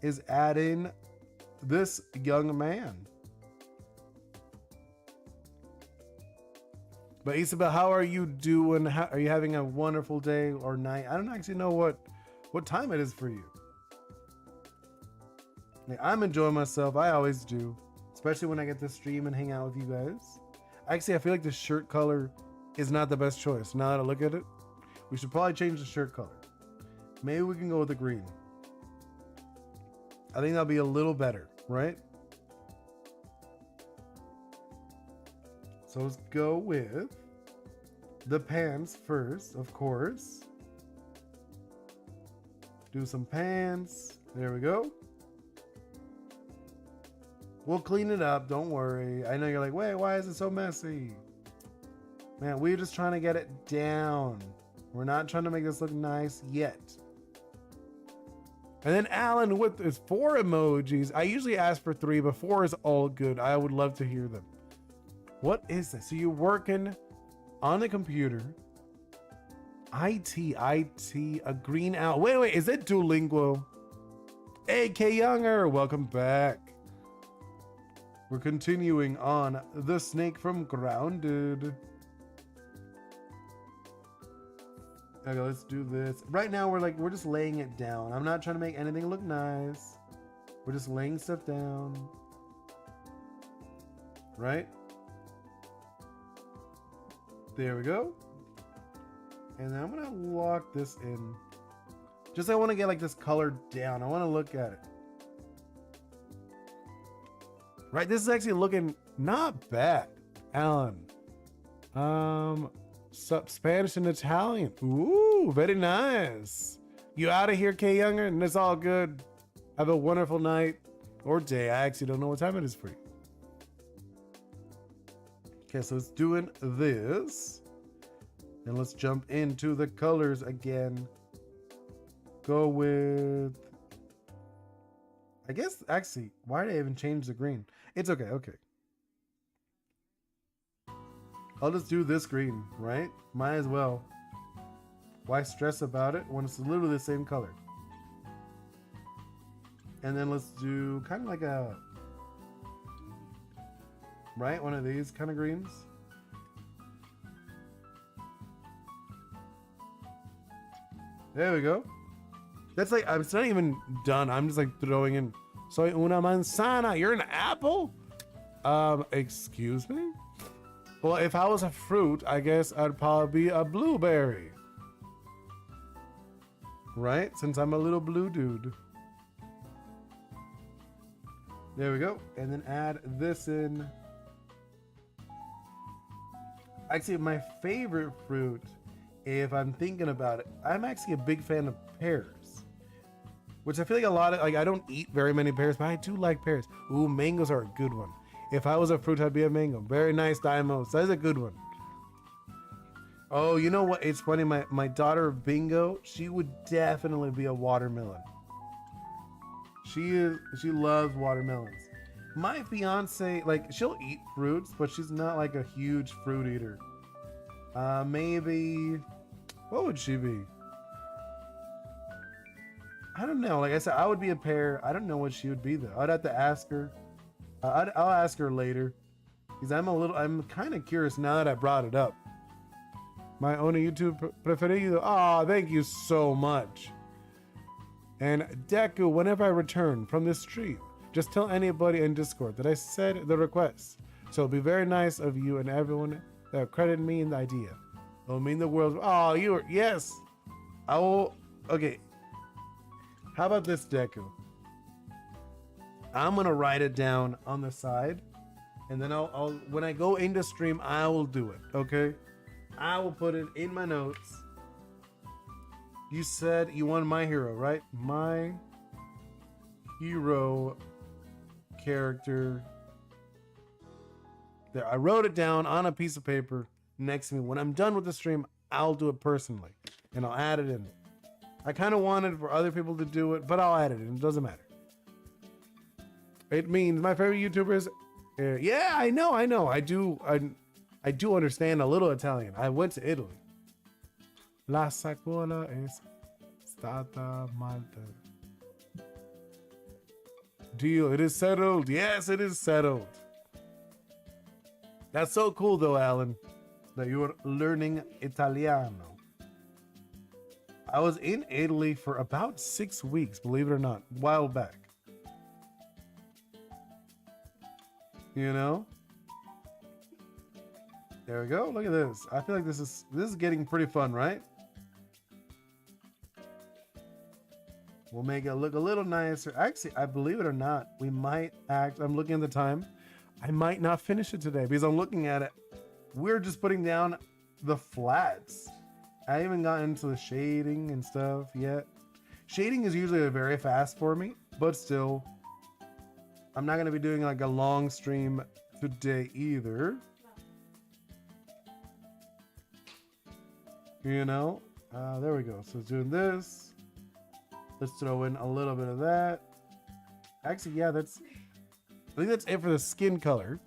Speaker 1: is add in this young man. But Isabel, how are you doing? Are you having a wonderful day or night? I don't actually know what time it is for you. Like, I'm enjoying myself. I always do. Especially when I get to stream and hang out with you guys. Actually, I feel like the shirt color is not the best choice. Now that I look at it, we should probably change the shirt color. Maybe we can go with the green. I think that'll be a little better, right? So let's go with the pants first, of course. Do some pants. There we go. We'll clean it up, don't worry. I know you're like, wait, why is it so messy? Man, we're just trying to get it down. We're not trying to make this look nice yet. And then Alan with his 4 emojis. I usually ask for 3, but 4 is all good. I would love to hear them. What is this? So you're working on the computer. IT, a green owl. Wait, is it Duolingo? Hey, K Younger, welcome back. We're continuing on the snake from Grounded. Okay, let's do this. Right now, we're just laying it down. I'm not trying to make anything look nice. We're just laying stuff down. Right? There we go. And then I'm gonna lock this in. Just I want to get like this color down. I want to look at it. Right, this is actually looking not bad, Alan. Spanish and Italian. Ooh, very nice. You out of here, K Younger, and it's all good. Have a wonderful night or day. I actually don't know what time it is for you. Okay, so it's doing this. And let's jump into the colors again. Go with... I guess, actually, why did I even change the green? It's okay, okay. I'll just do this green, right? Might as well. Why stress about it when it's literally the same color? And then let's do kind of like a... Right? One of these kind of greens. There we go. That's like, it's not even done. I'm just like throwing in, soy una manzana. You're an apple? Excuse me? Well, if I was a fruit, I guess I'd probably be a blueberry. Right? Since I'm a little blue dude. There we go. And then add this in. Actually, my favorite fruit, if I'm thinking about it, I'm actually a big fan of pears. Which I feel like a lot of, like, I don't eat very many pears, but I do like pears. Ooh, mangoes are a good one. If I was a fruit, I'd be a mango. Very nice, Daimos. That's a good one. Oh, you know what? It's funny. My daughter Bingo, she would definitely be a watermelon. She loves watermelons. My fiance, like, she'll eat fruits, but she's not like a huge fruit eater. Maybe, what would she be? I don't know. Like I said, I would be a pear. I don't know what she would be though. I'd have to ask her. I'll ask her later, because I'm kind of curious now that I brought it up. My own YouTube preferido. Oh, thank you so much. And Deku, whenever I return from this stream, just tell anybody in Discord that I said the request. So it'll be very nice of you and everyone that credited me in the idea. It'll mean the world. Oh, yes. I will. Okay. How about this, Deku? I'm gonna write it down on the side, and then I'll when I go into stream, I will do it. Okay? I will put it in my notes. You said you wanted my hero, right? My hero character. There, I wrote it down on a piece of paper next to me. When I'm done with the stream, I'll do it personally, and I'll add it in. I kind of wanted for other people to do it, but I'll add it in. It doesn't matter. It means my favorite YouTubers. Yeah, I know. I do understand a little Italian. I went to Italy. La scuola è stata malta. Deal. It is settled. Yes, it is settled. That's so cool, though, Alan, that you're learning Italiano. I was in Italy for about 6 weeks, believe it or not, a while back. You know? There we go. Look at this. I feel like this is getting pretty fun, right? We'll make it look a little nicer. Actually, I believe it or not, we might I'm looking at the time. I might not finish it today because I'm looking at it. We're just putting down the flats. I haven't gotten into the shading and stuff yet. Shading is usually very fast for me, but still, I'm not going to be doing like a long stream today either. You know, there we go. So doing this. Let's throw in a little bit of that. Actually, yeah, I think that's it for the skin color.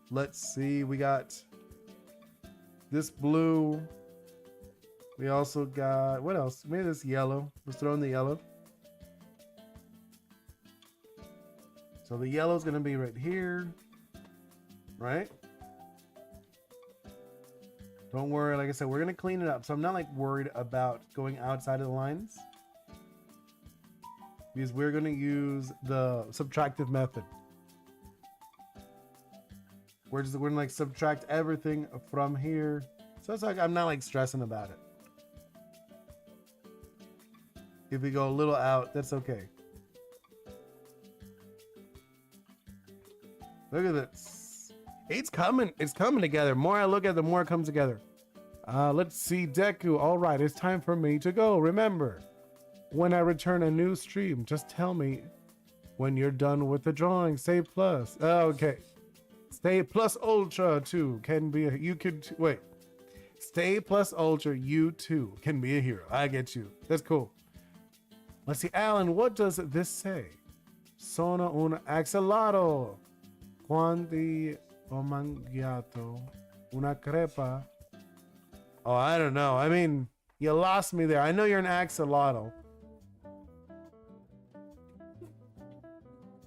Speaker 1: Let's see. We got this blue. We also got, what else? Maybe this yellow. Let's throw in the yellow. So the yellow is going to be right here. Right? Don't worry. Like I said, we're going to clean it up. So I'm not like worried about going outside of the lines, because we're going to use the subtractive method. We're going to like subtract everything from here. So it's like, I'm not like stressing about it. If we go a little out, that's okay. Look at this. It's coming together. More I look at, the more it comes together. Let's see, Deku. All right, it's time for me to go. Remember, when I return a new stream, just tell me when you're done with the drawing. Stay plus. Okay. Stay plus ultra too can be wait. Stay plus ultra, you too can be a hero. I get you. That's cool. Let's see, Alan, what does this say? Sono un axolotl. Quanti ho mangiato una crepa. Oh, I don't know. I mean, you lost me there. I know you're an axolotl.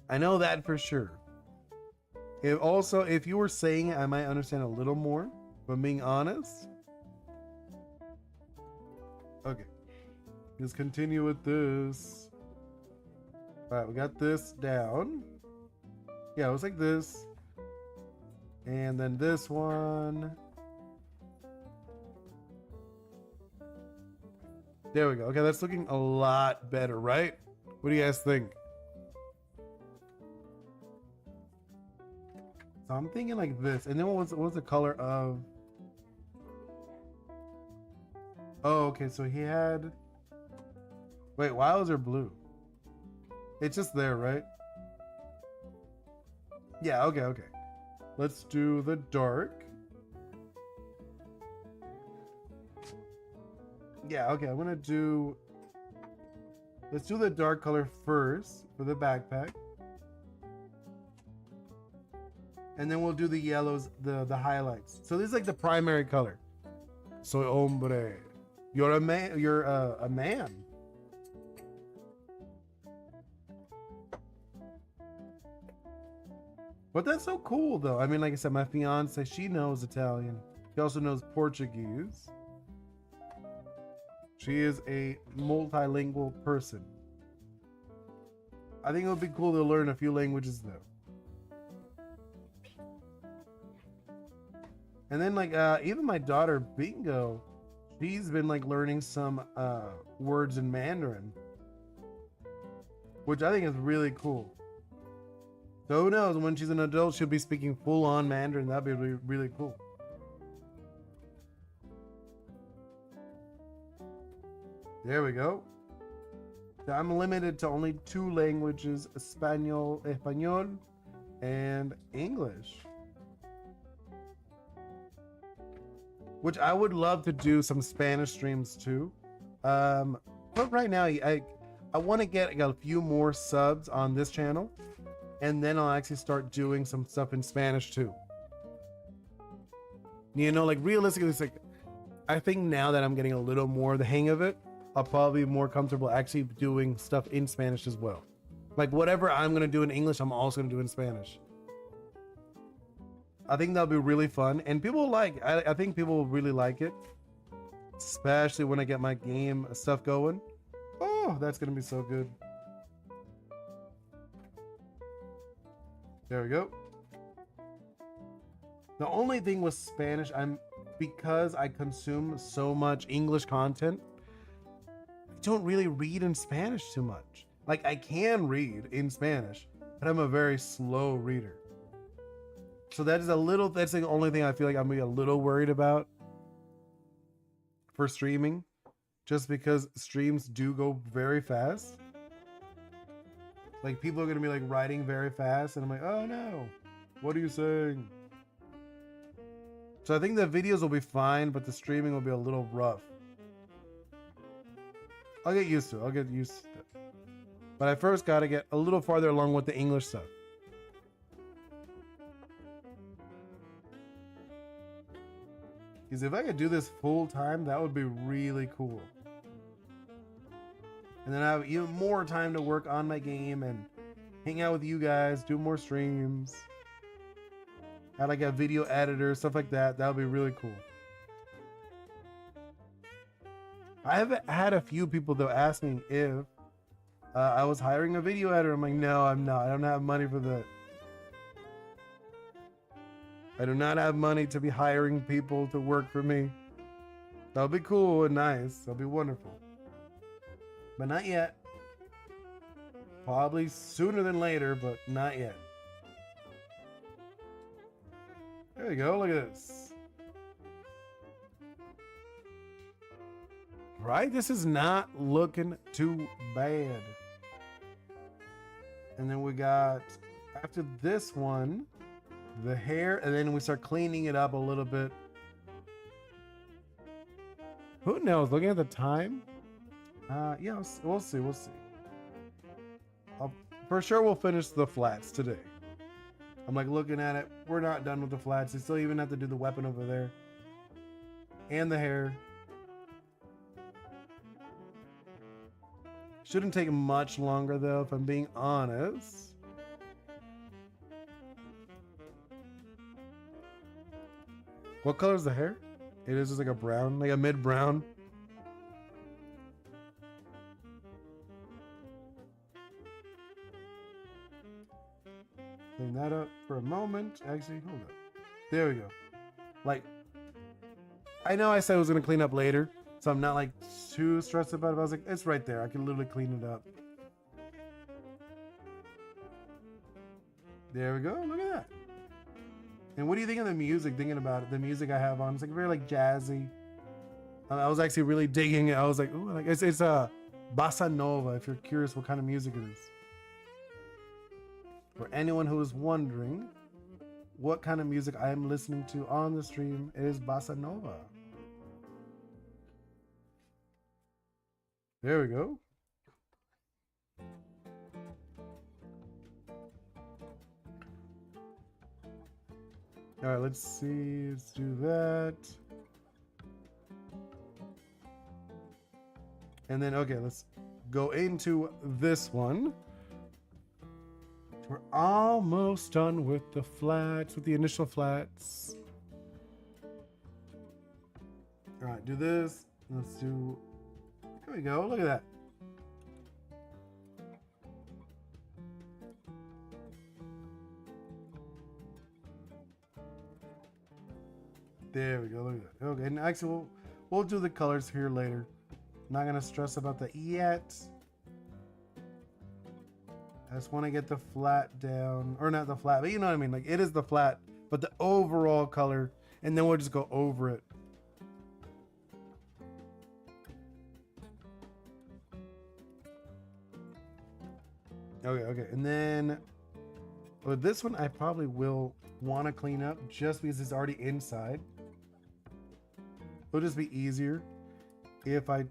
Speaker 1: I know that for sure. If you were saying it, I might understand a little more, but being honest. Okay. Let's continue with this. All right, we got this down. Yeah, it was like this. And then this one. There we go. Okay, that's looking a lot better, right? What do you guys think? So I'm thinking like this. And then what was the color of... Oh, okay, so he had... Wait, why was there blue? It's just there, right? Yeah, okay. Let's do the dark. Yeah, okay, let's do the dark color first for the backpack. And then we'll do the yellows, the highlights. So this is like the primary color. Soy hombre. You're a man. You're a man. But that's so cool, though. I mean, like I said, my fiance, she knows Italian. She also knows Portuguese. She is a multilingual person. I think it would be cool to learn a few languages, though. And then, like, even my daughter, Bingo, she's been, like, learning some words in Mandarin, which I think is really cool. So who knows, when she's an adult, she'll be speaking full-on Mandarin. That'd be really, really cool. There we go. So I'm limited to only 2 languages, Espanol, and English. Which I would love to do some Spanish streams too. But right now, I want to get a few more subs on this channel. And then I'll actually start doing some stuff in Spanish too. You know, like realistically, it's like, I think now that I'm getting a little more the hang of it, I'll probably be more comfortable actually doing stuff in Spanish as well. Like whatever I'm going to do in English, I'm also going to do in Spanish. I think that'll be really fun. And people I think people will really like it. Especially when I get my game stuff going. Oh, that's going to be so good. There we go. The only thing with Spanish, because I consume so much English content, I don't really read in Spanish too much. Like I can read in Spanish, but I'm a very slow reader. So that's the only thing I feel like I'm gonna be a little worried about for streaming, just because streams do go very fast. Like people are gonna be like writing very fast, and I'm like, oh no, what are you saying? So I think the videos will be fine, but the streaming will be a little rough. I'll get used to it. But I first gotta get a little farther along with the English stuff. Because if I could do this full time, that would be really cool. And then I have even more time to work on my game and hang out with you guys, do more streams. Have like a video editor, stuff like that. That would be really cool. I have had a few people though ask me if I was hiring a video editor. I'm like, no, I'm not. I don't have money for that. I do not have money to be hiring people to work for me. That'll be cool and nice. That'll be wonderful. But not yet. Probably sooner than later, but not yet. There we go. Look at this. Right? This is not looking too bad. And then we got, after this one, the hair, and then we start cleaning it up a little bit. Who knows? Looking at the time, yeah, we'll see. For sure, we'll finish the flats today. I'm like looking at it. We're not done with the flats. I still even have to do the weapon over there, and the hair. Shouldn't take much longer though, if I'm being honest. What color is the hair? It is just like a brown, like a mid-brown. Clean that up for a moment. Actually, hold up. There we go. Like, I know I said I was gonna clean up later, so I'm not like too stressed about it. I was like, it's right there. I can literally clean it up. There we go. Look at that. And what do you think of the music? Thinking about it, the music I have on, it's like very like jazzy. I was actually really digging it. I was like, ooh, like it's bossa nova. If you're curious what kind of music it is. For anyone who is wondering what kind of music I am listening to on the stream, it is bossa nova. There we go. All right, let's see. Let's do that. And then, okay, let's go into this one. We're almost done with the flats, with the initial flats. All right, do this. Let's do, here we go. Look at that. There we go. Look at that. Okay, and actually, we'll do the colors here later. Not gonna stress about that yet. I just want to get the flat down, or not the flat, but you know what I mean. Like it is the flat, but the overall color, and then we'll just go over it. Okay, and then with this one, I probably will want to clean up just because it's already inside. It'll just be easier if I,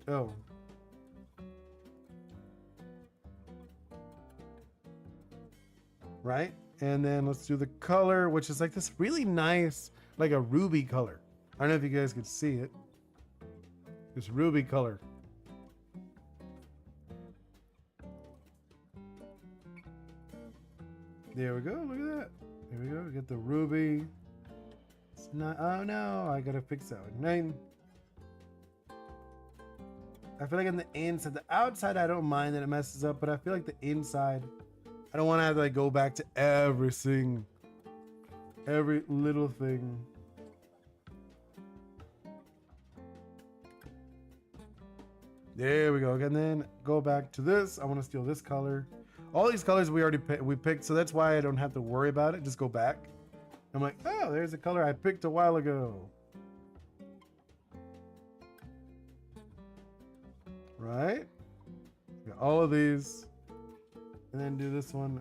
Speaker 1: right? And then let's do the color, which is like this really nice, like a ruby color. I don't know if you guys can see it. This ruby color. There we go. Look at that. There we go. We get the ruby. It's not. Oh no! I gotta fix that one. 9. I feel like on the inside, the outside, I don't mind that it messes up, but I feel like the inside, I don't want to have to like go back to every little thing. There we go. And then go back to this. I want to steal this color. All these colors we already picked, so that's why I don't have to worry about it. Just go back. I'm like, oh, there's a color I picked a while ago. Right? Got all of these. And then do this one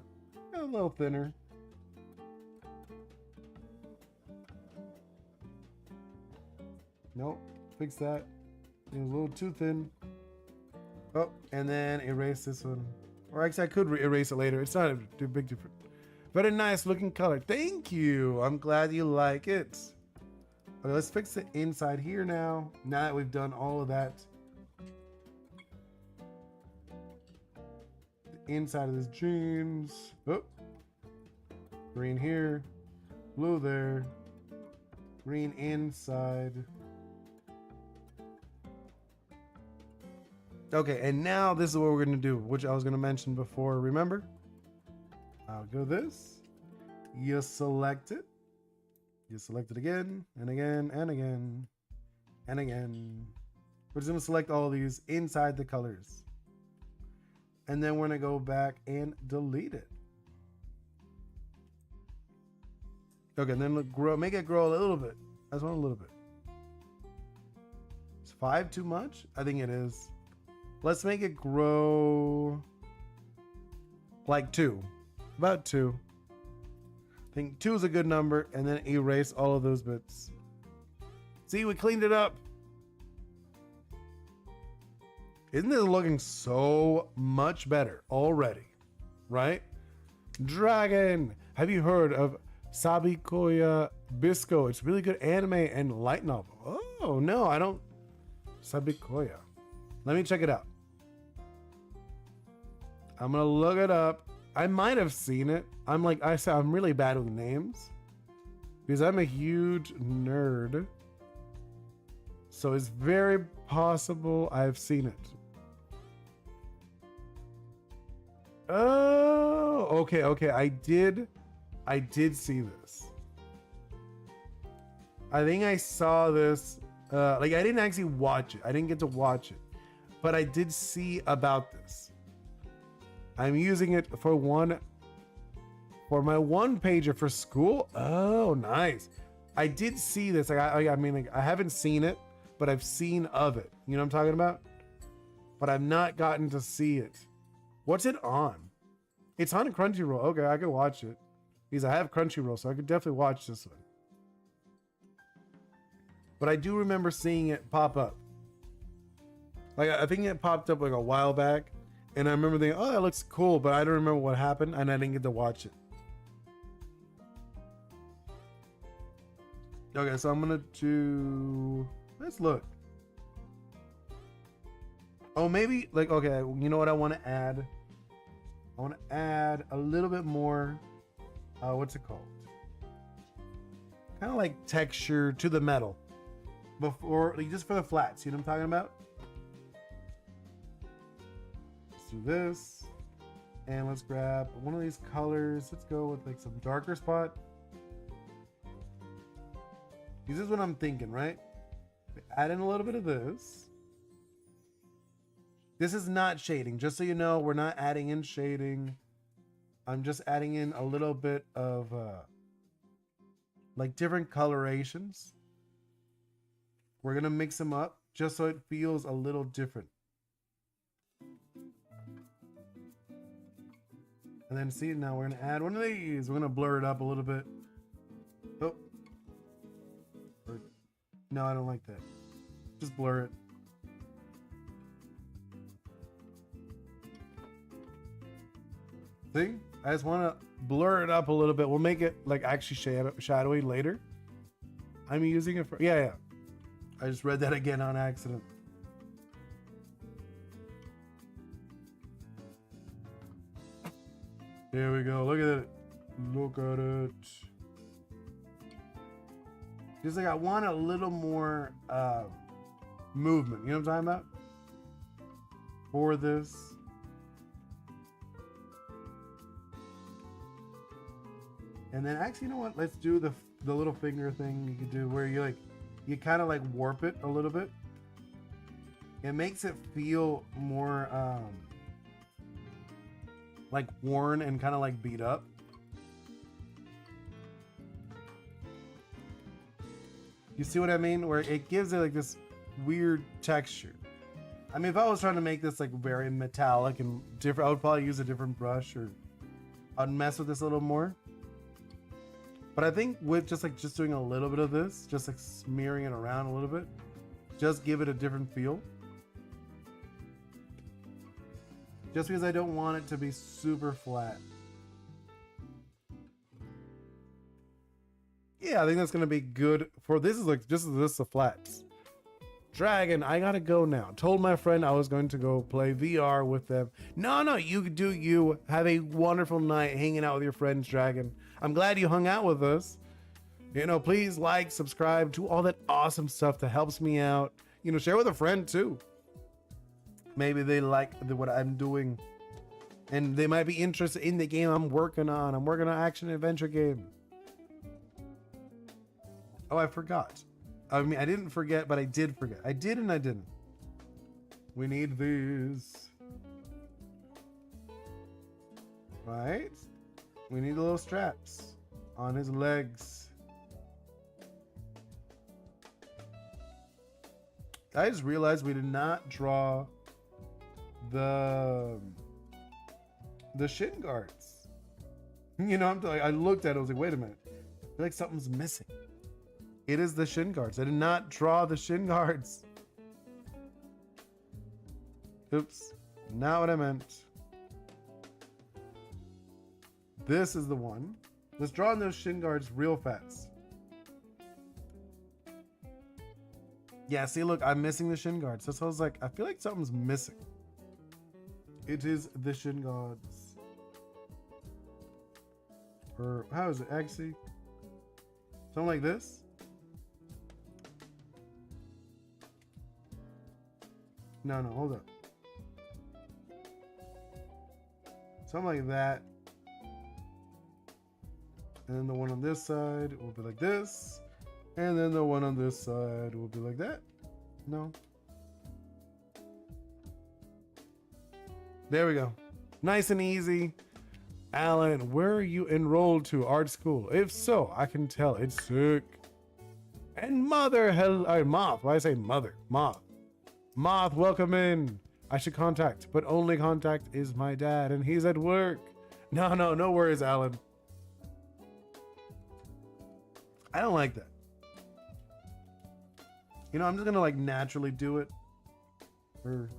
Speaker 1: a little thinner. Nope. Fix that. It was a little too thin. Oh, and then erase this one. Or actually, I could erase it later. It's not a too big difference. Very nice looking color. Thank you. I'm glad you like it. Okay, let's fix the inside here now. Now that we've done all of that. The inside of this jeans. Oh. Green here. Blue there. Green inside. Okay, and now this is what we're gonna do, which I was gonna mention before. Remember? I'll go this. You select it. You select it again and again and again and again. We're just gonna select all of these inside the colors. And then we're gonna go back and delete it. Okay, and then look, make it grow a little bit. I just want a little bit. Is 5 too much? I think it is. Let's make it grow like 2. About 2. I think 2 is a good number, and then erase all of those bits. See, we cleaned it up. Isn't this looking so much better already? Right? Dragon. Have you heard of Sabikoya Bisco? It's really good anime and light novel. Oh, no, I don't. Sabikoya. Let me check it out. I'm gonna look it up. I might have seen it. I'm like I said, I'm really bad with names because I'm a huge nerd. So it's very possible I've seen it. Oh, okay. I did see this. I think I saw this. Like I didn't actually watch it. I didn't get to watch it, but I did see about this. I'm using it for my one pager for school. Oh, nice. I did see this. I mean, like, I haven't seen it, but I've seen of it. You know what I'm talking about? But I've not gotten to see it. What's it on? It's on Crunchyroll. Okay, I could watch it. Because I have Crunchyroll, so I could definitely watch this one. But I do remember seeing it pop up. Like, I think it popped up like a while back. And I remember thinking, oh, that looks cool. But I don't remember what happened. And I didn't get to watch it. Okay, so I'm going to do... Let's look. Oh, maybe... Like, okay, you know what I want to add? I want to add a little bit more... what's it called? Kind of like texture to the metal. Before, like just for the flats. You know what I'm talking about? Let's do this. And let's grab one of these colors. Let's go with like some darker spot. This is what I'm thinking, right? Add in a little bit of this. This is not shading. Just so you know, we're not adding in shading. I'm just adding in a little bit of like different colorations. We're going to mix them up just so it feels a little different. And then see, now we're going to add one of these. We're going to blur it up a little bit. Oh. No, I don't like that. Just blur it. See? I just want to blur it up a little bit. We'll make it like actually shadowy later. I'm using it for... Yeah. I just read that again on accident. There we go. Look at it. Look at it. Just like I want a little more movement. You know what I'm talking about? For this. And then actually, you know what? Let's do the little finger thing you can do where you kind of like warp it a little bit. It makes it feel more like worn and kind of like beat up. You see what I mean? Where it gives it like this weird texture. I mean, if I was trying to make this like very metallic and different, I would probably use a different brush, or I'd mess with this a little more. But I think with just doing a little bit of this, just like smearing it around a little bit, just give it a different feel. Just because I don't want it to be super flat. Yeah, I think that's gonna be good for this. Is like just this the flats. Dragon, I gotta go now. Told my friend I was going to go play VR with them. No, you do you. Have a wonderful night hanging out with your friends, Dragon. I'm glad you hung out with us. You know, please like, subscribe, do all that awesome stuff that helps me out. You know, share with a friend too. Maybe they like what I'm doing. And they might be interested in the game I'm working on. I'm working on an action adventure game. Oh, I forgot. I mean, I didn't forget, but I did forget. I did and I didn't. We need these. Right? We need the little straps on his legs. I just realized we did not draw the shin guards. You know, I looked at it, I was like, wait a minute. I feel like something's missing. It is the shin guards. I did not draw the shin guards. Oops. Not what I meant. This is the one. Let's draw on those shin guards real fast. Yeah, see, look, I'm missing the shin guards. That's why I was like, I feel like something's missing. It is the shin guards. Or how is it actually? Something like this? No, hold up. Something like that. And then the one on this side will be like this. And then the one on this side will be like that. No. There we go. Nice and easy. Alan, where are you enrolled to? Art school? If so, I can tell it's sick. And mother, Moth. Why I say mother? Moth. Moth, welcome in. I should contact, but only contact is my dad, and he's at work. No worries, Alan. I don't like that. You know, I'm just gonna like naturally do it. Or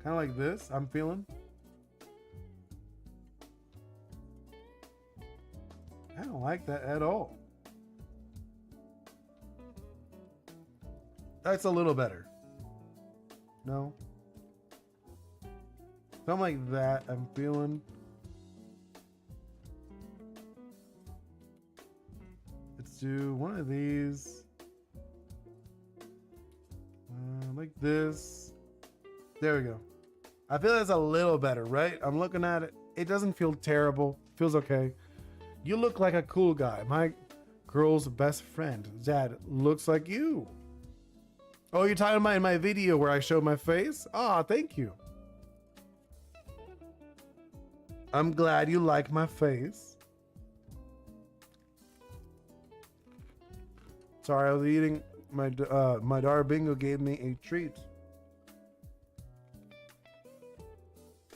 Speaker 1: kind of like this, I'm feeling. I don't like that at all. That's a little better. No. Something like that, I'm feeling. Let's do one of these. Like this. There we go. I feel that's a little better, right? I'm looking at it. It doesn't feel terrible. Feels okay. You look like a cool guy. My girl's best friend, Dad, looks like you. Oh, you're talking about in my video where I showed my face? Ah, thank you. I'm glad you like my face. Sorry, I was eating. My daughter Bingo gave me a treat.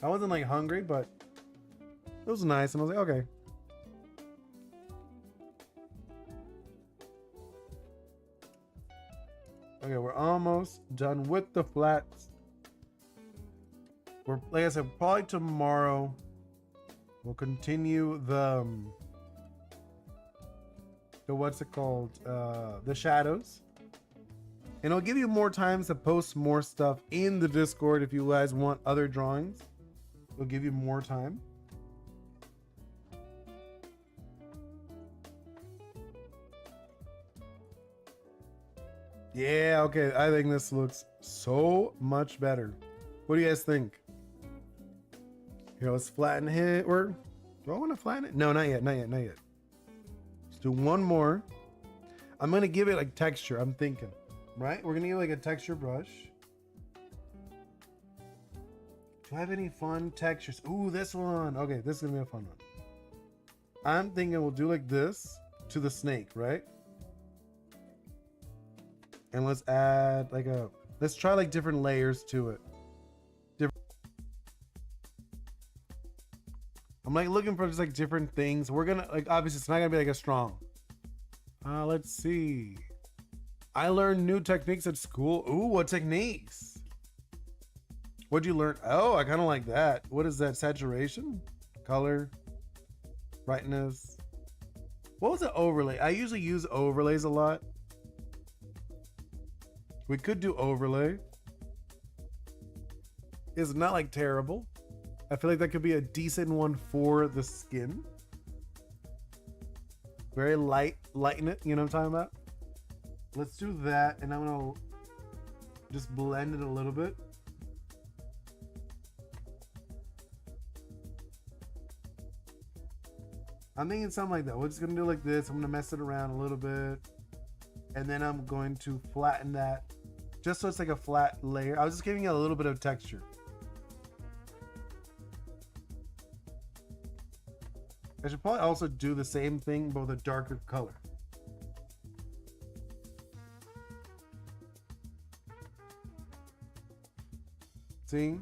Speaker 1: I wasn't like hungry, but it was nice, and I was like, okay. Okay, we're almost done with the flats. We're, like I said, probably tomorrow we'll continue the what's it called? The shadows. And I'll give you more times to post more stuff in the Discord if you guys want other drawings. We'll give you more time. Yeah, okay. I think this looks so much better. What do you guys think? Here, let's flatten it. Or do I want to flatten it? No, not yet, not yet, not yet. Let's do one more. I'm gonna give it like texture, I'm thinking. Right? We're gonna give like a texture brush. Do I have any fun textures? Ooh, this one. Okay, this is gonna be a fun one. I'm thinking we'll do like this to the snake, right? And let's add like let's try like different layers to it. I'm like looking for just like different things. We're gonna like, obviously it's not gonna be like a strong. Let's see. I learned new techniques at school. Ooh, what techniques? What'd you learn? Oh, I kind of like that. What is that? Saturation? Color? Brightness? What was the overlay? I usually use overlays a lot. We could do overlay. It's not like terrible. I feel like that could be a decent one for the skin. Very lighten it, you know what I'm talking about? Let's do that, and I'm gonna just blend it a little bit. I'm thinking something like that. We're just gonna do like this. I'm gonna mess it around a little bit, and then I'm going to flatten that just so it's like a flat layer. I was just giving it a little bit of texture. I should probably also do the same thing but with a darker color. See?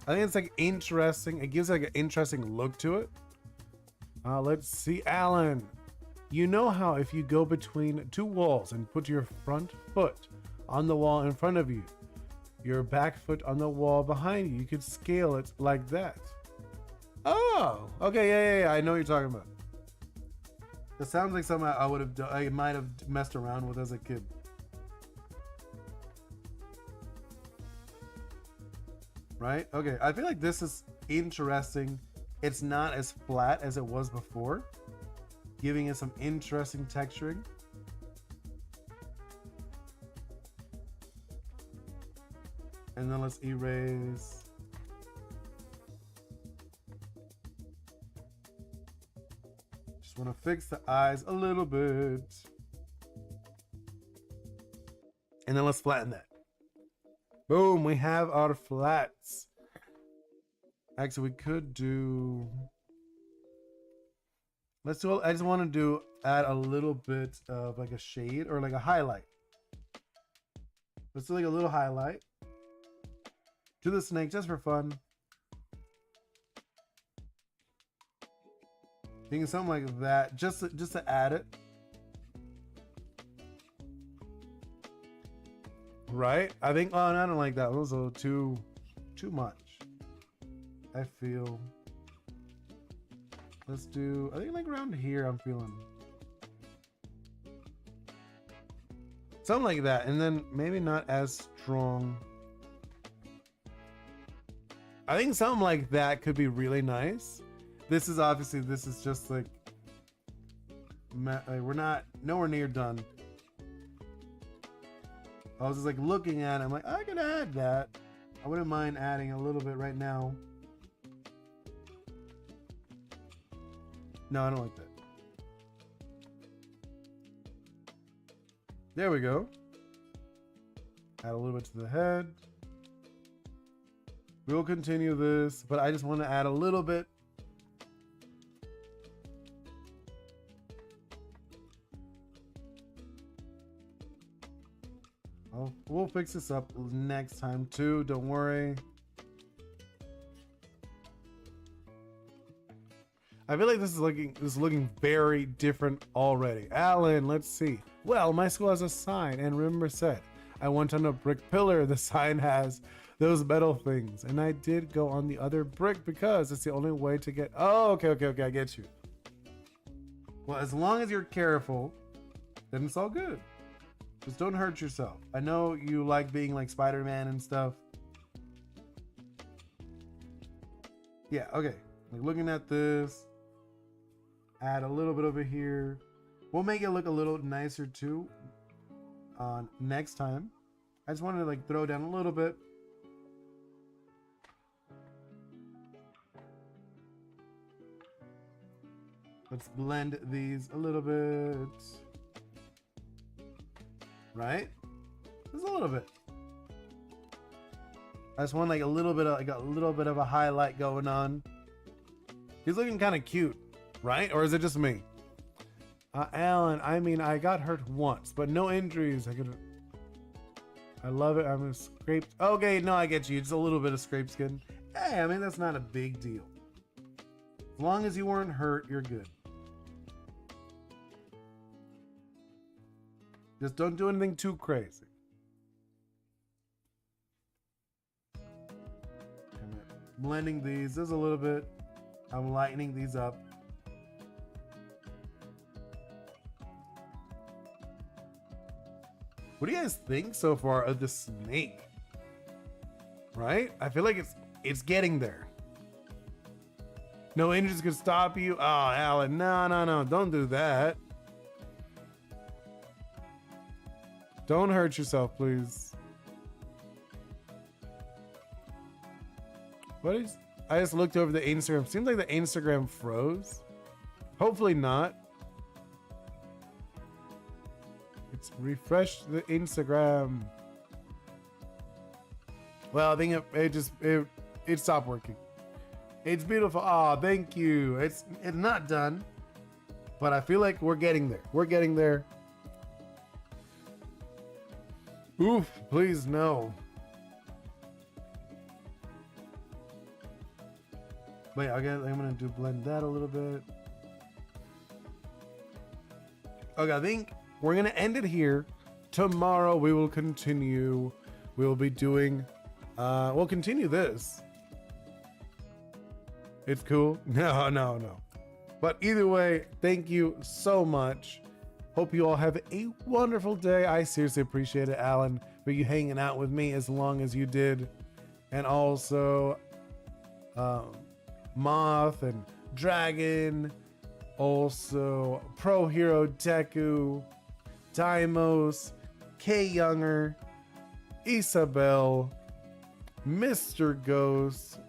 Speaker 1: I think it's like interesting. It gives like an interesting look to it. Let's see, Alan. You know how if you go between two walls and put your front foot on the wall in front of you, your back foot on the wall behind you, you could scale it like that. Oh, okay, yeah. I know what you're talking about. That sounds like something I would have done. I might have messed around with as a kid. Right? Okay, I feel like this is interesting. It's not as flat as it was before, giving it some interesting texturing. And then let's erase. Just want to fix the eyes a little bit. And then let's flatten that. Boom, we have our flats. Actually, we could do... Let's do, I just want to do, add a little bit of like a shade or like a highlight. Let's do like a little highlight. to the snake just for fun. Thinking something like that, just to add it. Right? I think, oh, no, I don't like that. It was a little too much. I feel. Let's do, I think like around here I'm feeling. Something like that. And then maybe not as strong. I think something like that could be really nice. This is obviously, this is just like we're not nowhere near done. I was just like looking at it. I'm like, I could add that. I wouldn't mind adding a little bit right now. No, I don't like that. There we go. Add a little bit to the head. We'll continue this, but I just want to add a little bit. We'll fix this up next time too, don't worry. I feel like this is looking very different already. Alan, let's see. Well, my school has a sign, and remember said, I went on a brick pillar. The sign has those metal things, and I did go on the other brick because it's the only way to get. Oh, okay, I get you. Well, as long as you're careful, then it's all good. Just don't hurt yourself. I know you like being like Spider-Man and stuff. Yeah, okay. Like looking at this, add a little bit over here. We'll make it look a little nicer too next time. I just wanted to like throw down a little bit. Let's blend these a little bit. Right? Just a little bit. I just want like a little bit of a highlight going on. He's looking kind of cute, right? Or is it just me? Alan, I mean, I got hurt once, but no injuries. I love it. I'm scraped. Okay, no, I get you. Just a little bit of scrape skin. Hey, I mean, that's not a big deal. As long as you weren't hurt, you're good. Just don't do anything too crazy. Blending these just a little bit. I'm lightening these up. What do you guys think so far of the snake? Right? I feel like it's getting there. No injuries could stop you. Oh, Alan, no, don't do that. Don't hurt yourself, please. What is? I just looked over the Instagram. Seems like the Instagram froze. Hopefully not. It's refreshed the Instagram. Well, I think it stopped working. It's beautiful. Oh, thank you. It's not done, but I feel like we're getting there. We're getting there. Oof, please no. Wait, I'm gonna blend that a little bit. Okay, I think we're gonna end it here. Tomorrow we will continue. We will be doing, we'll continue this. It's cool. No. But either way, thank you so much. Hope you all have a wonderful day. I seriously appreciate it, Alan, for you hanging out with me as long as you did. And also, Moth and Dragon, also Pro Hero Deku, Daimos, K Younger, Isabel, Mr. Ghost,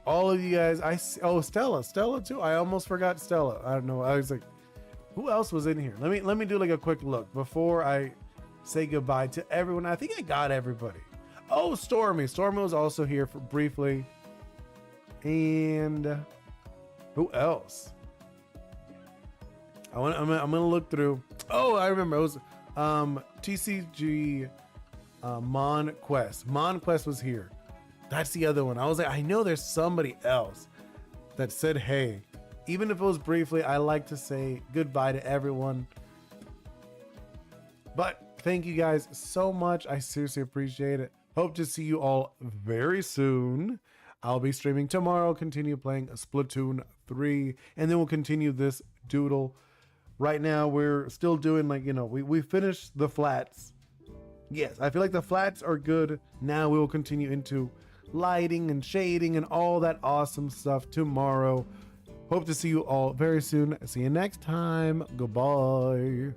Speaker 1: all of you guys. Oh, Stella too. I almost forgot Stella. I don't know. I was like, who else was in here? Let me do like a quick look before I say goodbye to everyone. I think I got everybody. Oh, Stormy was also here for briefly. And who else? I'm gonna look through. Oh, I remember it was TCG Mon Quest. Mon Quest was here. That's the other one. I was like, I know there's somebody else that said, hey, even if it was briefly, I like to say goodbye to everyone. But thank you guys so much. I seriously appreciate it. Hope to see you all very soon. I'll be streaming tomorrow, continue playing Splatoon 3, and then we'll continue this doodle. Right now, we're still doing we finished the flats. Yes, I feel like the flats are good. Now we will continue into lighting and shading and all that awesome stuff tomorrow. Hope to see you all very soon. See you next time. Goodbye.